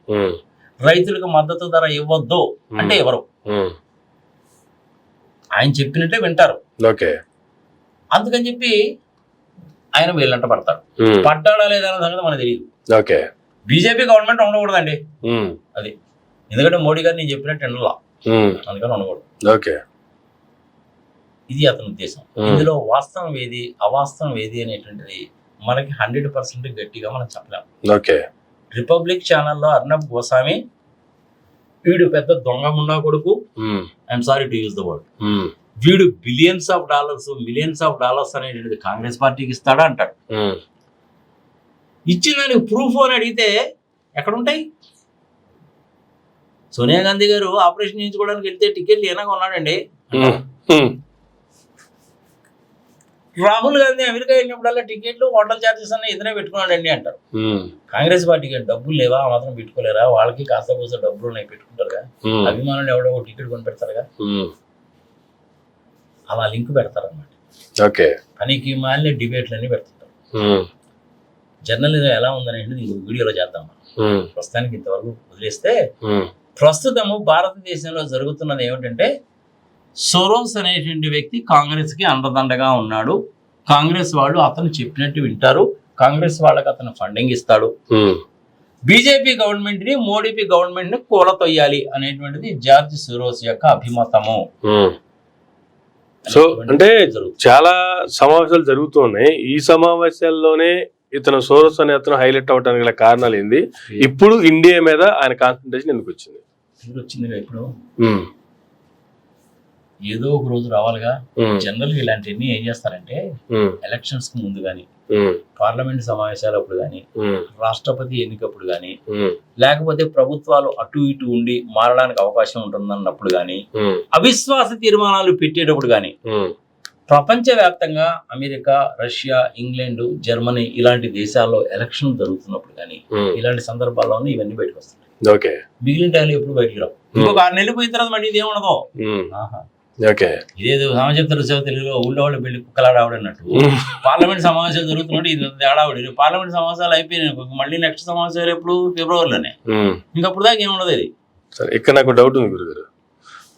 రైతులకు మద్దతు ధర ఇవ్వద్దు అంటే ఎవరు, ఆయన చెప్పినట్టే వింటారు. అందుకని చెప్పి ఆయన వీళ్ళంట పడతాడు. పడ్డాడా లేదన్న సంగతి మనకు తెలియదు. బీజేపీ గవర్నమెంట్ ఉండకూడదండి అది, ఎందుకంటే మోడీ గారు నేను చెప్పినట్టు వినలా, అందుకని ఉండకూడదు. ఇది అతని ఉద్దేశం. ఇందులో వాస్తవం ఏది, అవాస్తవం ఏది అనేటువంటిది మనకి 100% గట్టిగా మనం చెప్పలేము. రిపబ్లిక్ ఛానల్లో అర్నబ్ గోస్వామి వీడు పెద్ద దొంగ మున్నా కొడుకు, I'm sorry to use the word, వీడు billions of dollars, millions of dollars అనేటువంటిది కాంగ్రెస్ పార్టీకి ఇస్తాడా అంటాడు. ఇచ్చిన దానికి ప్రూఫ్ అని అడిగితే ఎక్కడుంటాయి? సోనియా గాంధీ గారు ఆపరేషన్ చేయించుకోవడానికి వెళ్తే టికెట్లు ఏనాగా ఉన్నాడండి. రాహుల్ గాంధీ అమెరికా వెళ్ళినప్పుడల్లా టికెట్లు హోటల్ ఛార్జెస్ అన్న ఇతనే పెట్టుకున్నాడండి అంటారు. కాంగ్రెస్ పార్టీకి డబ్బులు లేవా, ఆ మాత్రం పెట్టుకోలేరా? వాళ్ళకి కాస్త కూస్త డబ్బులు ఉన్నాయి, పెట్టుకుంటారుగా. అభిమానులు ఎవడో టికెట్ కొని పెడతారుగా, అలా లింక్ పెడతారు అన్నమాట. పనికి మాలిన డిబేట్లన్నీ పెడుతుంటారు. జర్నలిజం ఎలా ఉందని వీడియోలో చేద్దాం. ప్రస్తుతానికి ఇంతవరకు వదిలేస్తే, ప్రస్తుతము భారతదేశంలో జరుగుతున్నది ఏమిటంటే, సోరోస్ అనేటువంటి వ్యక్తి కాంగ్రెస్ కి అండదండగా ఉన్నాడు. కాంగ్రెస్ వాళ్ళు అతను చెప్పినట్టు వింటారు. కాంగ్రెస్ వాళ్ళకి అతను ఫండింగ్ ఇస్తాడు. బీజేపీ గవర్నమెంట్ ని, మోడీ గవర్నమెంట్ ని కూలతొయ్యాలి అనేటువంటిది జార్జ్ సోరోస్ యొక్క అభిమతము. సో అంటే చాలా సమావేశాలు జరుగుతున్నాయి. ఈ సమావేశాల్లోనే ఇతను సోరోస్ అనే అతను హైలైట్ అవడానికి గల కారణాలు ఏంది? ఇప్పుడు ఇండియా మీద ఆయన కాన్సన్ట్రేషన్ ఎందుకు వచ్చింది? ఇప్పుడు ఏదో ఒక రోజు రావాలిగా. జనరల్ గా ఇలాంటివన్నీ ఏం చేస్తారంటే, ఎలక్షన్స్ కు ముందు గాని, పార్లమెంట్ సమావేశాలప్పుడు గాని, రాష్ట్రపతి ఎన్నికప్పుడు గాని, లేకపోతే ప్రభుత్వాలు అటు ఇటు ఉండి మారడానికి అవకాశం ఉంటుందన్నప్పుడు గాని, అవిశ్వాస తీర్మానాలు పెట్టేటప్పుడు గాని, ప్రపంచవ్యాప్తంగా అమెరికా, రష్యా, ఇంగ్లాండ్, జర్మనీ ఇలాంటి దేశాల్లో ఎలక్షన్ జరుగుతున్నప్పుడు గాని, ఇలాంటి సందర్భాల్లోనే ఇవన్నీ బయటకు వస్తాయి. మిగిలిన టైంలో ఎప్పుడు బయటకు రావు. ఇంకొక 6 నెలలు పోయిన తర్వాత మళ్ళీ ఇదేముండదు. ఇదేదో సామచంద్ర సేవ తెలుగులో ఊళ్ళో వాళ్ళు పెళ్లి కుక్కలాడావిడన్నట్టు పార్లమెంట్ సమావేశాలు జరుగుతున్నట్టు ఇది ఆడావిడ. పార్లమెంట్ సమావేశాలు అయిపోయినాయి, మళ్ళీ నెక్స్ట్ సమావేశాలు ఎప్పుడు? ఫిబ్రవరిలోనే. ఇంకప్పుడు దాకా ఏముండదు. ఇది సరే, ఇక్కడ నాకు డౌట్ ఉంది గురుగారు.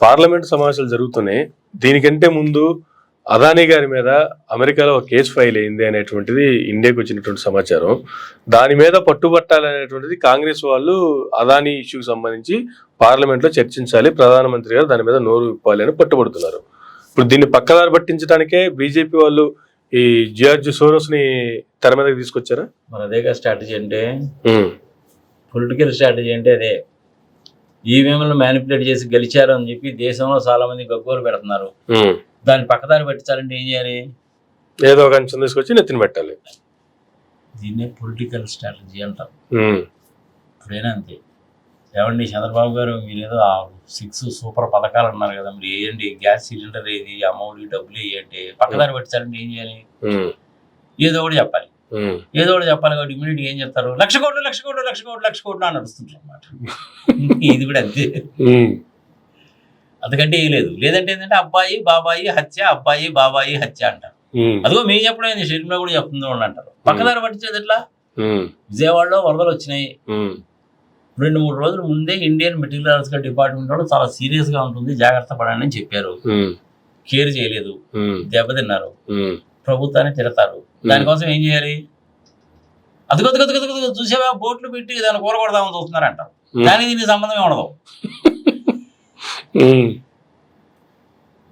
పార్లమెంట్ సమావేశాలు జరుగుతున్నాయి, దీనికంటే ముందు అదానీ గారి మీద అమెరికాలో ఒక కేసు ఫైల్ అయింది అనేటువంటిది ఇండియాకి వచ్చినటువంటి సమాచారం. దాని మీద పట్టుబట్టాలనేటువంటిది కాంగ్రెస్ వాళ్ళు అదానీ ఇష్యూకి సంబంధించి పార్లమెంట్ లో చర్చించాలి, ప్రధానమంత్రి గారు దాని మీద నోరు విప్పాలి అని పట్టుబడుతున్నారు. ఇప్పుడు దీన్ని పక్కదారి పట్టించడానికే బీజేపీ వాళ్ళు ఈ జార్జ్ సోరోస్ ని తెర మీదకి తీసుకొచ్చారా? మరి అదేగా స్ట్రాటజీ అంటే, పొలిటికల్ స్ట్రాటజీ అంటే అదే. ఈవీఎంలను మ్యానిపులేట్ చేసి గెలిచారు అని చెప్పి దేశంలో చాలా మంది గగ్గోలు పెడుతున్నారు. దాన్ని పక్కదారి పట్టించాలంటే ఏం చేయాలి? ఏదో ఒక అంచం తీసుకొచ్చి నెత్తిన పెట్టాలి. దీన్నే పొలిటికల్ స్ట్రాటజీ అంటారు. ఇప్పుడైనా అంతే. ఏమండి చంద్రబాబు గారు, మీరు ఏదో 6 సూపర్ పథకాలు అన్నారు కదా, మీరు వేయండి, గ్యాస్ సిలిండర్ ఏది, అమౌంట్ డబ్బులు వేయండి, పక్కదారి పట్టించాలంటే ఏం చేయాలి? ఏదో ఒకటి చెప్పాలి. ఏదో ఒకటి చెప్పాలి కాబట్టి ఇమీడియట్ ఏం చెప్తారు? 1,00,000 కోట్లు 1,00,000 కోట్లు 1,00,000 కోట్లు 1,00,000 కోట్లు అని నడుస్తుంటారు అన్నమాట. ఇది కూడా అంతే. అందుకంటే ఏం లేదు. లేదంటే ఏంటంటే అబ్బాయి బాబాయి హత్య, అబ్బాయి బాబాయి హత్య అంటారు. అదిగో మేము చెప్పడం ఏంది, షెడ్యూల్ కూడా చెప్తుందో అంటారు. పక్కదారి పట్టించేది ఎట్లా? విజయవాడలో వరదలు వచ్చినాయి, 2-3 రోజుల ముందే ఇండియన్ మెటీరియల్స్ డిపార్ట్మెంట్ వాళ్ళు చాలా సీరియస్ గా ఉంటుంది, జాగ్రత్త పడండి అని చెప్పారు. కేర్ చేయలేదు, దెబ్బతిన్నారు, ప్రభుత్వాన్ని తిడతారు. దానికోసం ఏం చేయాలి? అదిగో చూసావా బోట్లు పెట్టి దాన్ని కూరగొడదామని చూస్తున్నారు అంటారు. కానీ దీనికి సంబంధమే ఉండదు.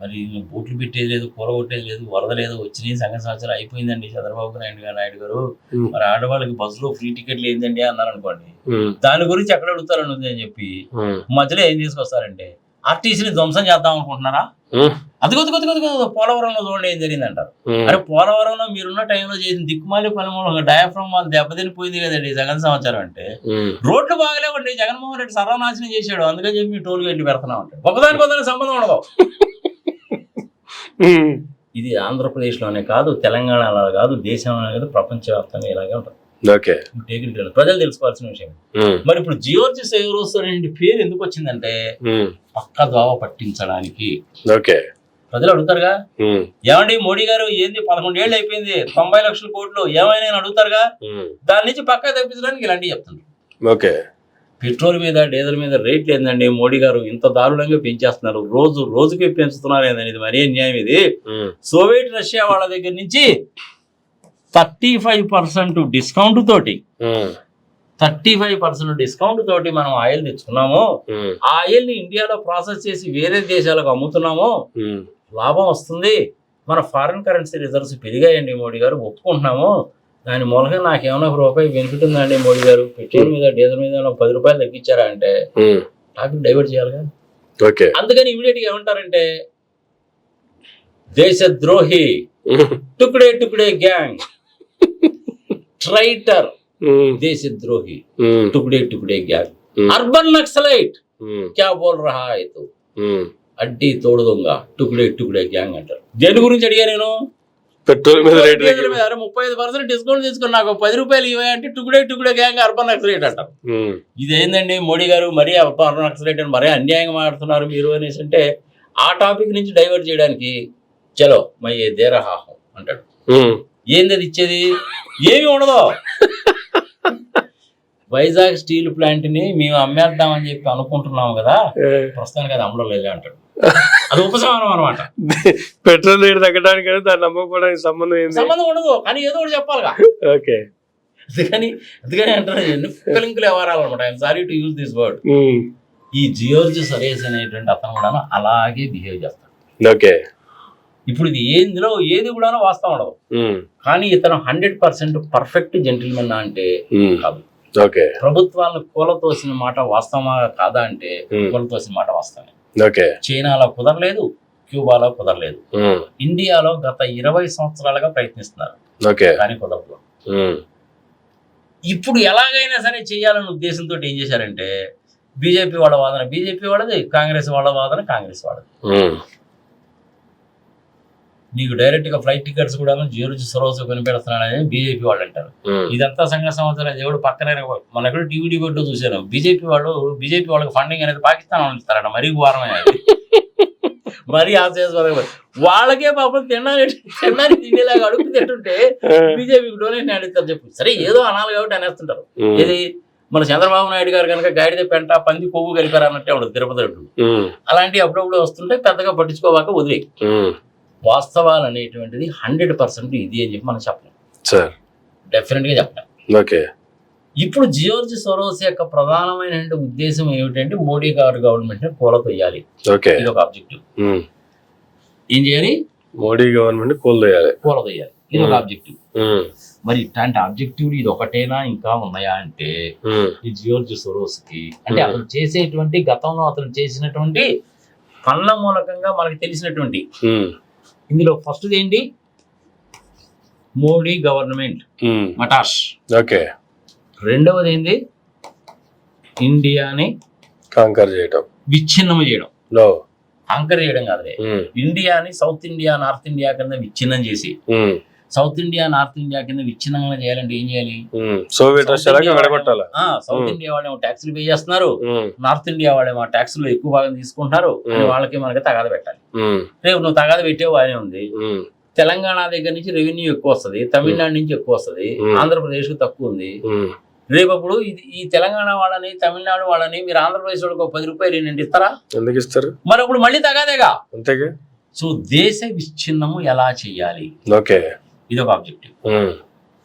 మరి బోట్లు పెట్టేది లేదు, కూర కొట్టేది లేదు, వరద లేదు, వచ్చినాయి సంఘ సంవత్సరం అయిపోయిందండి చంద్రబాబు నాయుడు గారు. మరి ఆడవాళ్ళకి బస్సులో ఫ్రీ టికెట్లు ఏంటండి అన్నారు అనుకోండి, దాని గురించి ఎక్కడ అడుగుతారని ఉంది అని చెప్పి మధ్యలో ఏం తీసుకొస్తారంటే, ఆర్టీసీని ధ్వంసం చేద్దాం అనుకుంటున్నారా? అదిగో పోలవరంలో చూడండి ఏం జరిగింది అంటారు. అరే పోలవరంలో మీరున్న టైంలో చేసిన దిక్కుమాలి పనులు డయాఫ్రమ్ వాళ్ళు దెబ్బతినిపోయింది కదండి జగన్ సమాచారం అంటే. రోడ్లు బాగలేవండి, జగన్మోహన్ రెడ్డి సర్వనాశనం చేశాడు, అందుకని చెప్పి మీ టోల్ గేట్లు పెడుతున్నాం అంటే ఒకదానికి సంబంధం ఉండదు. ఇది ఆంధ్రప్రదేశ్ లోనే కాదు, తెలంగాణలో కాదు, దేశంలో కాదు, ప్రపంచవ్యాప్తంగా ఇలాగే ఉంటుంది. ప్రజలు తెలుసుకోవాల్సిన విషయం. మరి ఇప్పుడు జార్జ్ సోరోస్ అనే పేరు ఎందుకు వచ్చిందంటే, పక్క దోవ పట్టించడానికి. ప్రజలు అడుగుతారుగా, ఏమండి మోడీ గారు ఏంది 11 ఏళ్ళు అయిపోయింది, 90 లక్షల కోట్లు ఏమైనా అడుగుతారుగా, దాని నుంచి పక్క తప్పించడానికి ఇలాంటివి చెప్తున్నారు. పెట్రోల్ మీద డీజిల్ మీద రేట్లు ఏందండి, మోడీ గారు ఇంత దారుణంగా పెంచేస్తున్నారు, రోజుకి పెంచుతున్నారు ఏందని, ఇది మరీ అన్యాయం. ఇది సోవియట్ రష్యా వాళ్ళ దగ్గర నుంచి 35% డిస్కౌంట్ తోటి 35% డిస్కౌంట్ తోటి మనం ఆయిల్ తెచ్చుకున్నాము. ఆ ఆయిల్ ని ఇండియాలో ప్రాసెస్ చేసి వేరే దేశాలకు అమ్ముతున్నాము, లాభం వస్తుంది, మన ఫారిన్ కరెన్సీ రిజర్వ్స్ పెరిగాయండి మోడీ గారు, ఒప్పుకుంటున్నాము. దాని మూలంగా నాకేమైనా ₹1 బెనిఫిట్ ఉందండి మోడీ గారు, పెట్రోల్ మీద డీజిల్ మీద ₹10 తగ్గించారా అంటే టాపిక్ డైవర్ట్ చేయాలిగా. అందుకని ఇమీడియట్ గా ఏమంటారంటే, దేశద్రోహి, టుకుడే టుకుడే గ్యాంగ్, ట్రైటర్, దేశద్రోహి, టుకుడే టుకుడే గ్యాంగ్, అర్బన్ నక్సలైట్, క్యా బోల్ రహా హై తు అడ్డీ తోడు దొంగ టుకుడే టుకుడే గ్యాంగ్ అంటారు. దేని గురించి అడిగా నేను? పెట్రోల్ మీద రేట్ డీజిల్ మీద 35% డిస్కౌంట్ తీసుకుని నాకు 10 రూపాయలు ఇవ్వాలి అంటే టుకుడే టుకుడే గ్యాంగ్ అర్బన్ నక్సలైట్ అంటారు. ఇదేందండి మోడీ గారు మరీ అర్బన్ నక్సలైట్ అని మరీ అన్యాయంగా మాట్లాడుతున్నారు మీరు అనేసి అంటే ఆ టాపిక్ నుంచి డైవర్ట్ చేయడానికి చలో మై దే రహా హూ అంటాడు. ఏంది అది ఇచ్చేది? ఏమి ఉండదు. వైజాగ్ స్టీల్ ప్లాంట్ ని మేము అమ్మేద్దామని చెప్పి అనుకుంటున్నాము కదా, ప్రస్తుతానికి అది అమలు లేదు అంటాడు. అది ఉపశమనం అనమాట. పెట్రోల్ రేట్ తగ్గడానికి దాన్ని నమ్మకపోవడానికి సంబంధం ఉండదు, కానీ ఏదో ఒకటి చెప్పాలిగా. ఓకే, అందుకని అంటారు కుక్కలింకులు వ్యవహారాలు అనమాట. I'm sorry to use this word. ఈ జియోర్జ్ సొరోస్ అనేటువంటి అతను కూడా అలాగే బిహేవ్ చేస్తాడు. ఓకే, ఇప్పుడు ఇది ఇందులో ఏది కూడా వాస్తవం ఉండదు, కానీ ఇతను 100% పర్ఫెక్ట్ జెంటిల్మెన్ అంటే కాదు. ప్రభుత్వాలను కూలతోసిన మాట వాస్తవమా కాదా అంటే కూలతోసిన మాట వాస్తవమే. చైనాలో కుదరలేదు, క్యూబాలో కుదరలేదు, ఇండియాలో గత 20 సంవత్సరాలుగా ప్రయత్నిస్తున్నారు, కానీ కుదరదు. ఇప్పుడు ఎలాగైనా సరే చేయాలనే ఉద్దేశంతో ఏం చేశారంటే బీజేపీ వాళ్ళ వాదన బీజేపీ వాళ్ళది, కాంగ్రెస్ వాళ్ళ వాదన కాంగ్రెస్ వాళ్ళది. నీకు డైరెక్ట్ గా ఫ్లైట్ టికెట్స్ కూడా జియోర్జ్ సొరోస్ కొనిపెడుతున్నాడని బీజేపీ వాళ్ళు అంటారు. ఇదంతా సంఘ సంవత్సరం దేవుడు పక్కనే మన ఎక్కడ టీవీ డిబేట్ చూసాను. బీజేపీ వాళ్ళకి ఫండింగ్ అనేది పాకిస్తాన్ వాళ్ళు ఇస్తారట. మరీ ఘోరమే మరీ ఆశయం. వాళ్ళకే పాపం తినడానికి తినేలాగా అడుగు తింటుంటే బీజేపీకి డొనేషన్ అడుగుతారు చెప్పు. సరే ఏదో అనాలి కాబట్టి అనేస్తుంటారు. ఇది మన చంద్రబాబు నాయుడు గారు కనుక గాడిద పెంట పంది కొవ్వు కలిపారు అన్నట్టే ఉండదు తిరుపతి రెడ్డి. అలాంటివి అప్పుడప్పుడు వస్తుంటే పెద్దగా పట్టించుకోవాక వదిలే. వాస్తవాలు అనేటువంటిది 100% ఇది అని చెప్పి మనం చెప్పలేం, డెఫినెట్ గా చెప్పలేం. ఇప్పుడు జియోర్జ్ సొరోస్ యొక్క ప్రధానమైన ఉద్దేశం ఏమిటంటే మోడీ గారు గవర్నమెంట్ ని కూలతొయ్యాలి. ఇది ఒక ఆబ్జెక్టివ్. ఏం చేయాలి? మోడీ గవర్నమెంట్ కూలతొయ్యాలి. ఇది ఒక ఆబ్జెక్టివ్. మరి ఇట్లాంటి ఆబ్జెక్టివ్ ఇది ఒకటేనా ఇంకా ఉన్నాయా అంటే ఈ జియోర్జ్ సొరోస్ కి అంటే అతను చేసేటువంటి గతంలో అతను చేసినటువంటి పనుల మూలకంగా మనకి తెలిసినటువంటి ఇందులో ఫస్ట్ ఏంటి? మోడీ గవర్నమెంట్ మటాష్. రెండవది ఏంది? ఇండియాని కాంకర్ చేయడం, విచ్ఛిన్నం చేయడం. కాంకర్ చేయడం కాదు, ఇండియాని సౌత్ ఇండియా నార్త్ ఇండియా కింద విచ్ఛిన్నం చేసి సౌత్ ఇండియా నార్త్ ఇండియా కింద విచ్ఛిన్నంగా చేయాలంటే ఏం చేయాలి? సౌత్ ఇండియా వాళ్ళేమో ట్యాక్సులు పే చేస్తున్నారు, నార్త్ ఇండియా వాళ్ళేమో ట్యాక్సులు ఎక్కువ భాగం తీసుకుంటారు, వాళ్ళకి మనకి తగాద పెట్టాలి. రేపు నువ్వు తగాద పెట్టేవు బాగానే ఉంది, తెలంగాణ దగ్గర నుంచి రెవెన్యూ ఎక్కువ వస్తుంది, తమిళనాడు నుంచి ఎక్కువ వస్తుంది, ఆంధ్రప్రదేశ్ కు తక్కువ ఉంది. రేపు అప్పుడు ఈ తెలంగాణ వాళ్ళని తమిళనాడు వాళ్ళని మీరు ఆంధ్రప్రదేశ్ వాళ్ళకి 10 రూపాయలు ఏంటి ఇస్తారా? ఎందుకు ఇస్తారు? మరి అప్పుడు మళ్ళీ తగాదేగా. సో దేశ విచ్ఛిన్నము ఎలా చెయ్యాలి, ఇది ఒక ఆబ్జెక్టివ్.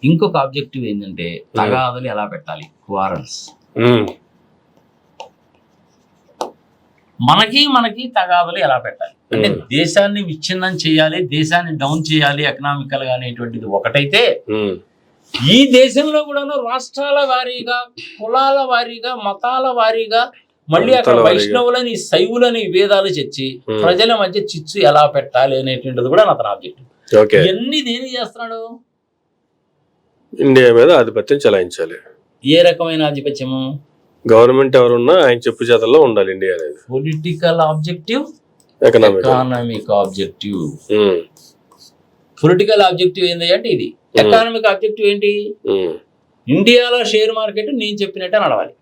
ఇంకొక ఆబ్జెక్టివ్ ఏంటంటే తగాదలు ఎలా పెట్టాలి, క్వారల్స్. మనకి తగాదలు ఎలా పెట్టాలి అంటే దేశాన్ని విచ్ఛిన్నం చేయాలి, దేశాన్ని డౌన్ చేయాలి ఎకనామికల్ గా అనేటువంటిది ఒకటైతే, ఈ దేశంలో కూడా రాష్ట్రాల వారీగా కులాల వారీగా మతాల వారీగా మళ్ళీ అక్కడ వైష్ణవులని శైవులని విభేదాలు చర్చి ప్రజల మధ్య చిచ్చు ఎలా పెట్టాలి అనేటువంటిది కూడా అతని ఆబ్జెక్టివ్. ఎన్ని దేని చేస్తున్నాడు? ఇండియా మీద ఆధిపత్యం చెలాయించాలి. ఏ రకమైన ఆధిపత్యము? గవర్నమెంట్ ఎవరున్నా ఆయన చెప్పు చేతల్లో ఉండాలి ఇండియా అనేది. Political objective, economic objective. Political objective ఏంటి అంటే ఇది. ఎకనామిక్ ఆబ్జెక్టివ్ ఏంటి? ఇండియాలో షేర్ మార్కెట్ నేను చెప్పినట్టే నడవాలి.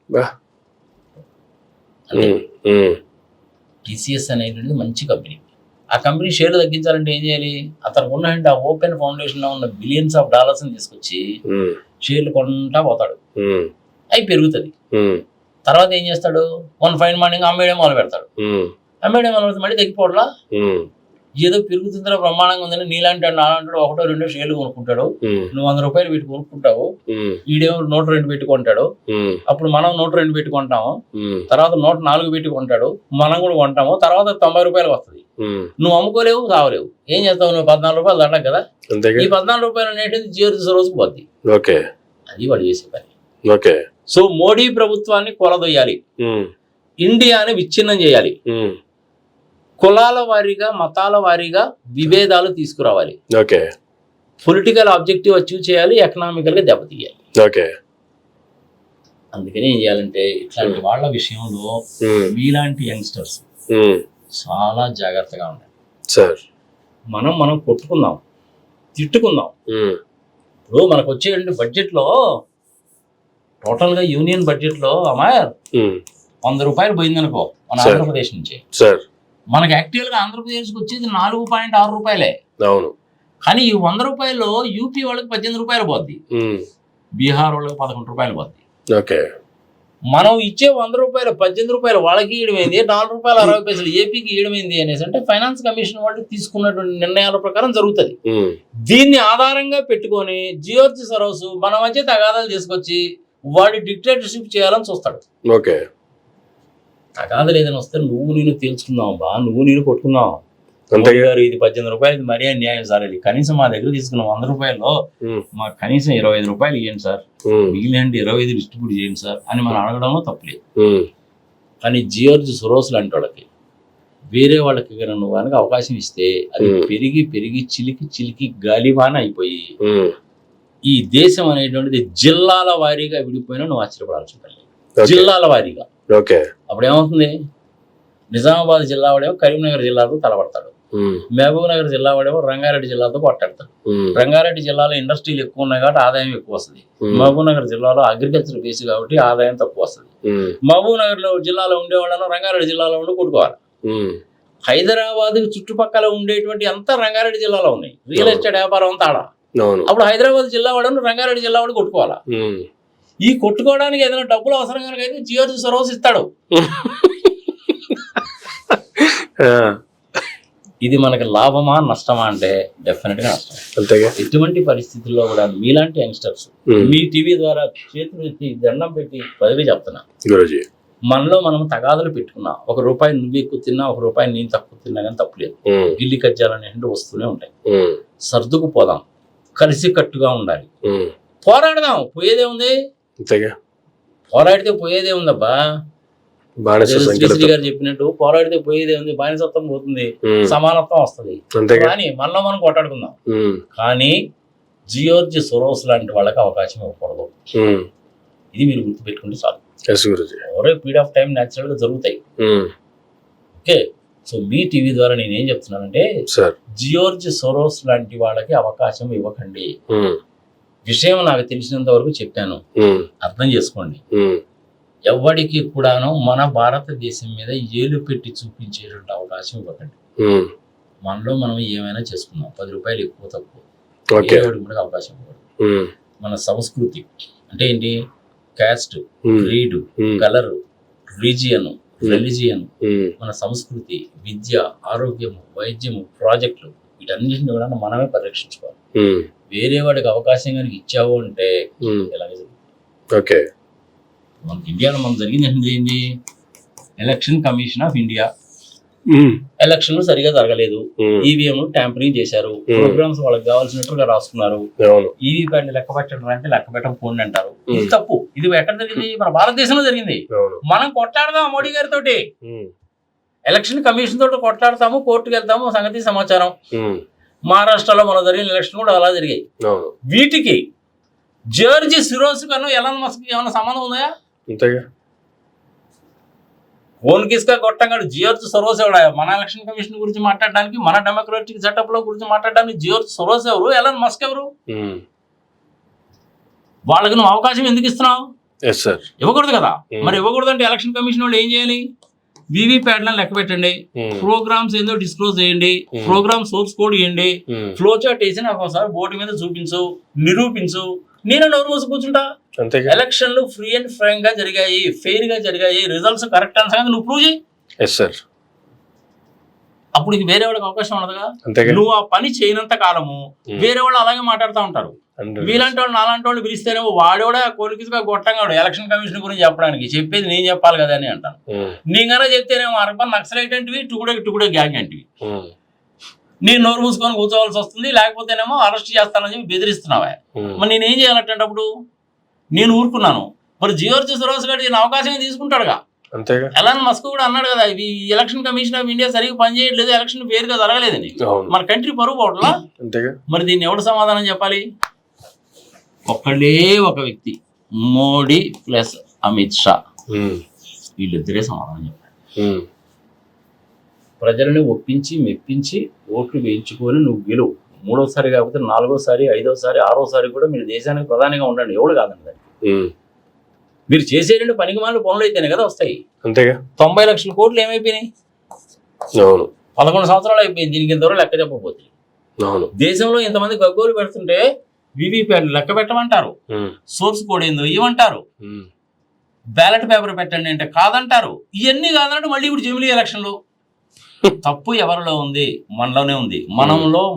టీసీఎస్ అనేది మంచి కంపెనీ. ఆ కంపెనీ షేర్లు తగ్గించాలంటే ఏం చేయాలి? అతను ఉన్న ఓపెన్ ఫౌండేషన్ లో ఉన్న బిలియన్స్ ఆఫ్ డాలర్స్ తీసుకొచ్చి షేర్లు కొంటా పోతాడు, అవి పెరుగుతుంది. తర్వాత ఏం చేస్తాడు? వన్ ఫైన్ మార్నింగ్ అమ్మేయడం మొదలు పెడతాడు. అమ్మేయడం మొదలు మళ్ళీ తగ్గిపోవట్లా, ఏదో పెరుగుతుందో బ్రహ్మాండంగా ఉందని నీలాంటి నాలంటాడు 1-2 షేర్లు కొనుక్కుంటాడు. నువ్వు 100 రూపాయలు పెట్టి కొనుక్కుంటావు, ఈడేమో 102 పెట్టుకుంటాడు. అప్పుడు మనం 102 పెట్టుకుంటాము, తర్వాత 104 పెట్టుకుంటాడు, మనం కూడా కొంటాము. తర్వాత 90 రూపాయలు వస్తుంది. నువ్వు అమ్ముకోలేవు, తావలేవు. ఏం చేస్తావు? నువ్వు 14 రూపాయలు దండకు కదా. ఈ 14 రూపాయలు అనేటిది జియోర్జ్ రోజుకు పోద్ది. అది వాడు చేసే పని. సో మోడీ ప్రభుత్వాన్ని కొలదొయ్యాలి, ఇండియాని విచ్ఛిన్నం చేయాలి, కులాల వారీగా మతాల వారీగా విభేదాలు తీసుకురావాలి, పొలిటికల్ ఆబ్జెక్టివ్ అచీవ్ చేయాలి, ఎకనామికల్ గా దెబ్బతీయాలి. అందుకని ఏం చేయాలంటే ఇట్లాంటి వాళ్ళ విషయంలో మీలాంటి యంగ్స్టర్స్ చాలా జాగ్రత్తగా ఉండాలి సార్. మనం కొట్టుకుందాం, తిట్టుకుందాం. ఇప్పుడు మనకు వచ్చేటువంటి బడ్జెట్లో టోటల్గా యూనియన్ బడ్జెట్లో అమ్మాయి 100 రూపాయలు పోయిందనుకో మన ఆంధ్రప్రదేశ్ నుంచి. మనకి యాక్చువల్గా ఆంధ్రప్రదేశ్కి వచ్చేది 4.6 రూపాయలే. అవును. కానీ ఈ 100 రూపాయలు యూపీ వాళ్ళకి 18 రూపాయలు పోద్ది, బీహార్ వాళ్ళకి 11 రూపాయలు పోద్ది. ఓకే. మనం ఇచ్చే 100 రూపాయలు 18 రూపాయలు వాళ్ళకి ఇయడమైంది, 4 రూపాయలు 60 పైసలు ఏపీకి ఇయడమైంది అనేసి అంటే ఫైనాన్స్ కమిషన్ వాళ్ళు తీసుకున్నటువంటి నిర్ణయాల ప్రకారం జరుగుతుంది. దీన్ని ఆధారంగా పెట్టుకొని జియోర్జ్ సరోస్ మన మధ్య తగాదాలు తీసుకొచ్చి వాడి డిక్టేటర్షిప్ చేయాలని చూస్తాడు. ఓకే. తగాదాలు ఏదైనా వస్తే నువ్వు నేను తేల్చుకుందాం బా, నువ్వు నేను కొట్టుకుందాం. గారు ఇది 18 రూపాయలు, ఇది మరీ అన్యాయం సార్, ఇది కనీసం మా దగ్గర తీసుకున్న 100 రూపాయల్లో మాకు కనీసం 25 రూపాయలు ఇవ్వండి సార్, మిగిలిన 25 డిస్ట్రిబ్యూట్ చేయండి సార్ అని మనం అడగడంలో తప్పలేదు. కానీ జియోర్జ్ సొరోస్ లాంటి వాళ్ళకి వేరే వాళ్ళకి నువ్వు కనుక అవకాశం ఇస్తే అది పెరిగి పెరిగి చిలికి చిలికి గాలివాన అయిపోయి ఈ దేశం అనేటువంటిది జిల్లాల వారీగా విడిపోయినా నువ్వు ఆశ్చర్యపడాల్సి ఉంటుంది. జిల్లాల వారీగా. అప్పుడు ఏమవుతుంది, నిజామాబాద్ జిల్లా వాడేమో కరీంనగర్ జిల్లాతో తలపడతాడు, మహబూబ్ నగర్ జిల్లా వాడేమో రంగారెడ్డి జిల్లాతో కొట్టాడతాడు. రంగారెడ్డి జిల్లాలో ఇండస్ట్రీలు ఎక్కువ ఉన్నాయి కాబట్టి ఆదాయం ఎక్కువ వస్తుంది. మహబూబ్ నగర్ జిల్లాలో అగ్రికల్చర్ బేస్ కాబట్టి ఆదాయం తక్కువ వస్తుంది. మహబూబ్ నగర్ జిల్లాలో ఉండేవాళ్ళను రంగారెడ్డి జిల్లాలో ఉండి కొట్టుకోవాలి. హైదరాబాద్ చుట్టుపక్కల ఉండేటువంటి అంతా రంగారెడ్డి జిల్లాలో ఉన్నాయి, రియల్ ఎస్టేట్ వ్యాపారం అంతా ఆడ. అప్పుడు హైదరాబాద్ జిల్లా వాడను రంగారెడ్డి జిల్లా వాడు కొట్టుకోవాలా. ఈ కొట్టుకోవడానికి ఏదైనా డబ్బులు అవసరం కనుక అయితే జియోర్జ్ సొరోస్ ఇస్తాడు. ఇది మనకి లాభమా నష్టమా అంటే డెఫినెట్ గా నష్టం. ఎటువంటి పరిస్థితుల్లో కూడా మీలాంటి యంగ్స్టర్స్ మీ టీవీ ద్వారా చేతులు ఎత్తి దండం పెట్టి పదవి చెప్తున్నా, మనలో మనం తగాదులు పెట్టుకున్నా, 1 రూపాయి నువ్వు ఎక్కువ తిన్నా 1 రూపాయి నేను తక్కువ తిన్నా కానీ తప్పులేదు. గిల్లి కజ్జాలనేవి వస్తూనే ఉంటాయి. సర్దుకు పోదాం, కలిసి కట్టుగా ఉండాలి, పోరాడదాం. పోయేదే ఉంది, పోరాడితే పోయేదే ఉందబ్బా. శ్రీశ్రీ గారు చెప్పినట్టు పోరాడితే పోయేదే ఉంది, బానిసత్వం పోతుంది, సమానత్వం వస్తుంది. కానీ మనలో మనం కొట్టాడుకుందాం. కానీ జియోర్జ్ సొరోస్ లాంటి వాళ్ళకి అవకాశం ఇవ్వకూడదు. ఇది మీరు గుర్తుపెట్టుకుంటే చాలు. ఎవరో పీరియడ్ ఆఫ్ టైం న్యాచురల్ గా జరుగుతాయి. ఓకే. సో మీ టీవీ ద్వారా నేను ఏం చెప్తున్నానంటే జియోర్జ్ సొరోస్ లాంటి వాళ్ళకి అవకాశం ఇవ్వకండి. విషయం నాకు తెలిసినంత వరకు చెప్పాను, అర్థం చేసుకోండి. ఎవరికి కూడాను మన భారతదేశం మీద ఏలు పెట్టి చూపించేటువంటి అవకాశం ఇవ్వకండి. మనలో మనం ఏమైనా చేసుకుందాం, 10 రూపాయలు ఎక్కువ తక్కువ కూడా అవకాశం ఇవ్వకూడదు. మన సంస్కృతి అంటే ఏంటి, క్యాస్ట్, క్రీడ్, కలర్, రిలీజియన్, మన సంస్కృతి, విద్య, ఆరోగ్యము, వైద్యము, ప్రాజెక్టులు, వీటన్నిటిని కూడా మనమే పరిరక్షించుకోవాలి. వేరే వాడికి అవకాశం కనుక ఇచ్చావు అంటే ఇలాగే జరుగుతుంది. మనకి ఇండియాలో మనం జరిగింది ఏంటి, ఎలక్షన్ కమిషన్ ఆఫ్ ఇండియా ఎలక్షన్లు సరిగా జరగలేదు, ఈవీఎంలు ట్యాంపరింగ్ చేశారు, ప్రోగ్రామ్స్ వాళ్ళకి కావాల్సినట్టుగా రాసుకున్నారు, ఈవీ ప్యాడ్లు లెక్క పెట్టడం అంటే లెక్క పెట్టకపోండి అంటారు. ఇది తప్పు. ఇది ఎక్కడ జరిగింది, మన భారతదేశంలో జరిగింది. మనం కొట్లాడదాం మోడీ గారితో, ఎలక్షన్ కమిషన్ తోటి కొట్లాడతాము, కోర్టుకు వెళ్తాము, సంగతి సమాచారం. మహారాష్ట్రలో మన జరిగిన ఎలక్షన్ కూడా అలా జరిగాయి. వీటికి జియోర్జ్ సొరోస్ కన్నా ఎలాన్ మస్క్ ఏమైనా సంబంధం ఉందా? ఓన్ కిస్కా గొట్టంగాడు జియోర్జ్ సొరోస్ ఎవడా? మన ఎలక్షన్ కమిషన్ గురించి మాట్లాడడానికి, మన డెమోక్రటిక్ సెటప్ లో గురించి మాట్లాడడానికి జియోర్జ్ సొరోస్ ఎవరు, ఎలాన్ మస్క్ ఎవరు? వాళ్ళకి నువ్వు అవకాశం ఎందుకు ఇస్తున్నావు? ఇవ్వకూడదు కదా. మరి ఇవ్వకూడదు అంటే ఎలక్షన్ కమిషన్ వాళ్ళు ఏం చేయాలి? వీవీప్యాట్లను లెక్క పెట్టండి, ప్రోగ్రామ్స్ ఏందో డిస్క్లోజ్ చేయండి, ప్రోగ్రామ్ సోర్స్ కోడ్ ఇవ్వండి, ఫ్లో చార్ట్ వేసి నాకు ఒకసారి బోర్డు మీద చూపించు, నిరూపించు. నేను నోరు మూసి కూర్చుంటా. ఎలక్షన్లు ఫ్రీ అండ్ ఫ్రాంక్ గా జరిగాయి, ఫెయిర్ గా జరిగాయి, రిజల్ట్స్ కరెక్ట్ అని సంగతి నువ్వు ప్రూవ్ చేయి. అప్పుడు వేరే వాళ్ళకి అవకాశం ఉండదుగా. నువ్వు ఆ పని చేయనంత కాలము వేరే వాళ్ళు అలాగే మాట్లాడుతూ ఉంటారు. మీలాంటి వాళ్ళు నాలాంటి వాళ్ళు పిలిస్తేనేమో వాడేవాడే కోరికగా గొట్టంగా ఎలక్షన్ కమిషన్ గురించి చెప్పడానికి, చెప్పేది నేను చెప్పాలి కదా అని అంటాను. నీకన్నా చెప్తేనేమో అర్బన్ నక్సలైట్ అంటివి, టుకుడే గ్యాంగ్ అంటివి. నేను నోరు మూసుకొని కూర్చోవాల్సి వస్తుంది, లేకపోతేనేమో అరెస్ట్ చేస్తానని చెప్పి బెదిరిస్తున్నావా? మరి నేనేం చేయాలంటప్పుడు నేను ఊరుకున్నాను. మరి జియోర్జ్ సొరోస్ గారు దీని అవకాశం తీసుకుంటాడుగా. ఎలాన్ మస్క్ కూడా అన్నాడు కదా, ఈ ఎలక్షన్ కమిషన్ ఆఫ్ ఇండియా సరిగ్గా పనిచేయట్లేదు, ఎలక్షన్ ఫెయిర్గా జరగలేదని. మన కంట్రీ పరువు పోవట్లా? మరి దీన్ని ఎవడు సమాధానం చెప్పాలి? ఒక్కడే ఒక వ్యక్తి, మోడీ ప్లస్ అమిత్ షా వీళ్ళిద్దరే సమాధానం చెప్పారు. ప్రజలని ఒప్పించి మెప్పించి ఓట్లు వేయించుకొని నువ్వు గెలువు, మూడోసారి కాకపోతే నాలుగోసారి, ఐదోసారి, ఆరోసారి కూడా మీరు దేశానికి ప్రధానిగా ఉండండి, ఎవడు కాదండి. మీరు చేసేటువంటి పనికి మాలిన పనులు అయితేనే కదా వస్తాయి. అంతేగా 90 లక్షల కోట్లు ఏమైపోయినాయి? 11 సంవత్సరాలు అయిపోయింది. దీనికి ఇంతవరకు లెక్క చెప్పకపోతే దేశంలో ఇంతమంది గగ్గోలు పెడుతుంటే వివిప్యాట్ లెక్క పెట్టమంటారు, సోర్స్ కోడ్ ఏందో ఇవ్వమంటారు, బ్యాలెట్ పేపర్ పెట్టండి అంటే కాదంటారు. ఇవన్నీ కాదంటే మళ్ళీ ఇప్పుడు జమిలీ ఎలక్షన్లు. తప్పు ఎవరిలో ఉంది? మనలోనే ఉంది.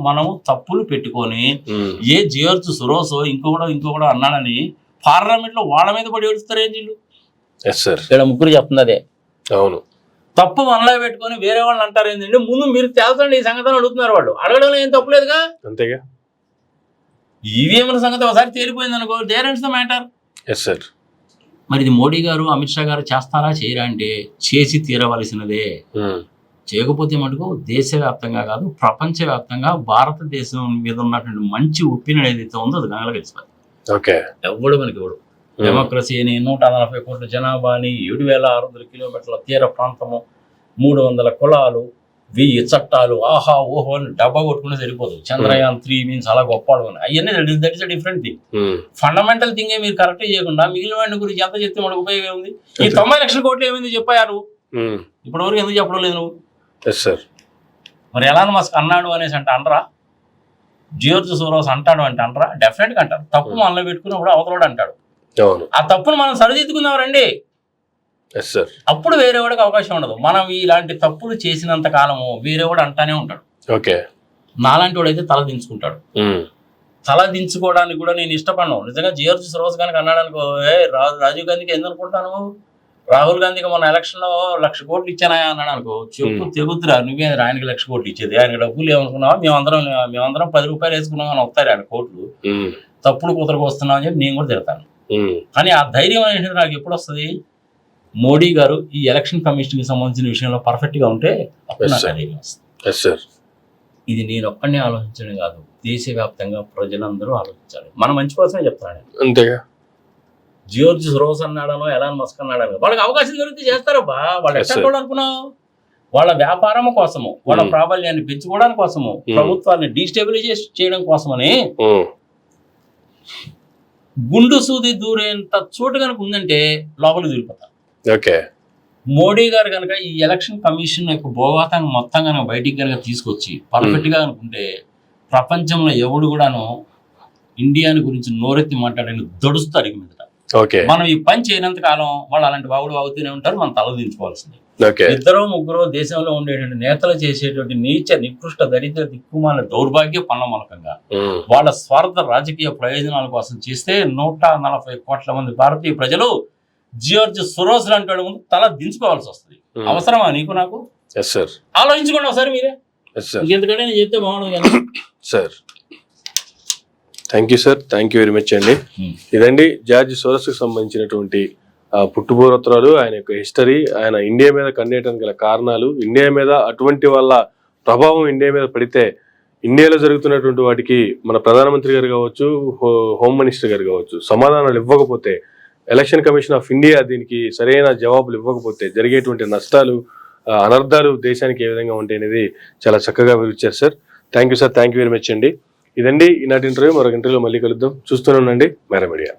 మనము తప్పులు పెట్టుకొని ఏ జియోర్జ్ సురోసో ఇంకొకడు అన్నాడని పార్లమెంట్ లో వాళ్ళ మీద పడి ఏడుస్తారు ఏం వీళ్ళు. ఇక్కడ ముగ్గురు చెప్తుంది అదే. అవును, తప్పు మనలో పెట్టుకొని వేరే వాళ్ళు అంటారు ఏంటంటే ముందు మీరు తేల్చండి ఈ సంగతి అడుగుతున్నారు. వాళ్ళు అడగడంలో ఏం తప్పులేదుగా. అంతేగా. ఈవీఎంల సంగతి ఒకసారి తేలిపోయింది అనుకో, దేర్ ఎండ్స్ ద మ్యాటర్. మరి ఇది మోడీ గారు అమిత్ షా గారు చేస్తారా చేయరా అంటే చేసి తీరవలసినదే. చేయకపోతే మటుకు దేశవ్యాప్తంగా కాదు ప్రపంచవ్యాప్తంగా భారతదేశం మీద ఉన్నటువంటి మంచి ఒపీనియన్ ఏదైతే ఉందో అది గంగలో గెలిచిపోయింది. ఎవడు మనకి ఎవడు డెమోక్రసీ అని 140 కోట్ల జనాభాని 7,600 కిలోమీటర్ల తీర ప్రాంతము 300 కులాలు 1000 చట్టాలు ఆహా ఓహో అని డబ్బా కొట్టుకునే సరిపోదు. చంద్రయాన్ 3 మీన్స్ అలా గొప్పవాడు అని అవన్నీ that is a different thing. Fundamental thing మీరు కరెక్ట్ చేయకుండా మిగిలిన వాడిని గురించి ఎంత చెప్తే మనకు ఉపయోగం ఉంది? ఈ 90 లక్షల కోట్లు ఏమైంది చెప్పారు ఇప్పటి వరకు? ఎందుకు చెప్పడం లేదు నువ్వు? మరి ఎలాన్ మస్క్ అన్నాడు అనేసి అంటే అనరా? జియోర్జ్ సోరోస్ అంటాడు అంటే అనరా? డెఫినెట్గా అంటారు. తప్పు మనలో పెట్టుకున్నప్పుడు అవతలోడు అంటాడు. ఆ తప్పును మనం సరిదిద్దుకుందాం రండి. అప్పుడు వేరేవాడికి అవకాశం ఉండదు. మనం ఇలాంటి తప్పులు చేసినంత కాలము వేరేవాడు అంటానే ఉంటాడు. నాలాంటి వాడు అయితే తల దించుకుంటాడు. తల దించుకోవడానికి కూడా నేను ఇష్టపడను. నిజంగా జియోర్జ్ సోరోస్ కనుక అన్నాడు అనుకో, రాజీవ్ గాంధీకి ఎందుకు అనుకుంటాను, రాహుల్ గాంధీకి మన ఎలక్షన్ లో 1,00,000 కోట్లు ఇచ్చానా అన్నాడు అనుకో, చెప్పు తెగుతురా నువ్వే ఆయనకి 1,00,000 కోట్లు ఇచ్చేది. ఆయనకి డబ్బులు ఏమనుకున్నావా? మేమందరం 10 రూపాయలు వేసుకున్నాం అని వస్తాయి ఆయన కోట్లు. తప్పుడు కూతురుకు వస్తున్నావు అని చెప్పి నేను కూడా తిడతాను. కానీ ఆ ధైర్యం అనేది నాకు ఎప్పుడు వస్తుంది? మోడీ గారు ఈ ఎలక్షన్ కమిషన్ కి సంబంధించిన విషయంలో పర్ఫెక్ట్ గా ఉంటే అప్పుడు నాకు ధైర్యం వస్తుంది. ఇది నేను ఒక్కడినే ఆలోచించడం కాదు, దేశవ్యాప్తంగా ప్రజలందరూ ఆలోచించాలి. మన మంచి కోసమే చెప్తాను. అంతేగా. జియోర్జ్ సోరోస్ అన్నాడనో ఎలాన్ మస్క్ అన్నాడనో వాళ్ళకి అవకాశం దొరికితే చేస్తారబ్బా. వాళ్ళు ఎక్కడ అనుకున్నావు? వాళ్ళ వ్యాపారం కోసము, వాళ్ళ ప్రాబల్యాన్ని పెంచుకోవడానికి కోసము, ప్రభుత్వాన్ని డీస్టెబిలైజ్ చేయడం కోసమని గుండు సూది దూరేంత చోటు కనుక ఉందంటే లోపలికి దూరిపోతారు. మోడీ గారు కనుక ఈ ఎలక్షన్ కమిషన్ యొక్క భోగాతాన్ని మొత్తం కనుక బయటికి కనుక తీసుకొచ్చి పర్ఫెక్ట్ గా అనుకుంటే ప్రపంచంలో ఎవడు కూడాను ఇండియాని గురించి నోరెత్తి మాట్లాడని దొడుస్తారు ఇక మీదట. మనం ఈ పని చేయనంత కాలం వాళ్ళు అలాంటి బాగుడు అవుతూనే ఉంటారు. మనం తలదించుకోవాల్సింది. ఇద్దరు ముగ్గురు దేశంలో ఉండేటువంటి నేతలు చేసేటువంటి నీచ నికృష్ట దరిద్ర దిక్కుమాల దౌర్భాగ్య పనుల మూలకంగా వాళ్ళ స్వార్థ రాజకీయ ప్రయోజనాల కోసం చేస్తే 140 కోట్ల మంది భారతీయ ప్రజలు జియోర్జ్ సోరోస్ లాంటి వాళ్ళ ముందు తల దించుకోవాల్సి వస్తుంది. అవసరమా నీకు నాకు? ఆలోచించుకోండి ఒకసారి మీరే. ఎందుకంటే నేను చెప్తే బాగుండదు sir. Thank you sir, thank you very much అండి. ఇదండి జార్జ్ సోరోస్కి సంబంధించినటువంటి పుట్టుపూర్వోత్తరాలు, ఆయన యొక్క హిస్టరీ, ఆయన ఇండియా మీద కన్నేయడానికి గల కారణాలు, ఇండియా మీద అటువంటి వాళ్ళ ప్రభావం ఇండియా మీద పడితే ఇండియాలో జరుగుతున్నటువంటి వాటికి మన ప్రధానమంత్రి గారు కావచ్చు, హోమ్ మినిస్టర్ గారు కావచ్చు సమాధానాలు ఇవ్వకపోతే, ఎలక్షన్ కమిషన్ ఆఫ్ ఇండియా దీనికి సరైన జవాబులు ఇవ్వకపోతే జరిగేటువంటి నష్టాలు అనర్థాలు దేశానికి ఏ విధంగా ఉంటాయి అనేది చాలా చక్కగా వివరించారు sir. Thank you sir, thank you very much అండి. ఇదండి ఈనాటి ఇంటర్వ్యూ. మరొక ఇంటర్వ్యూలో మళ్ళీ కలుద్దాం. చూస్తూనే ఉండండి మేరా మీడియా.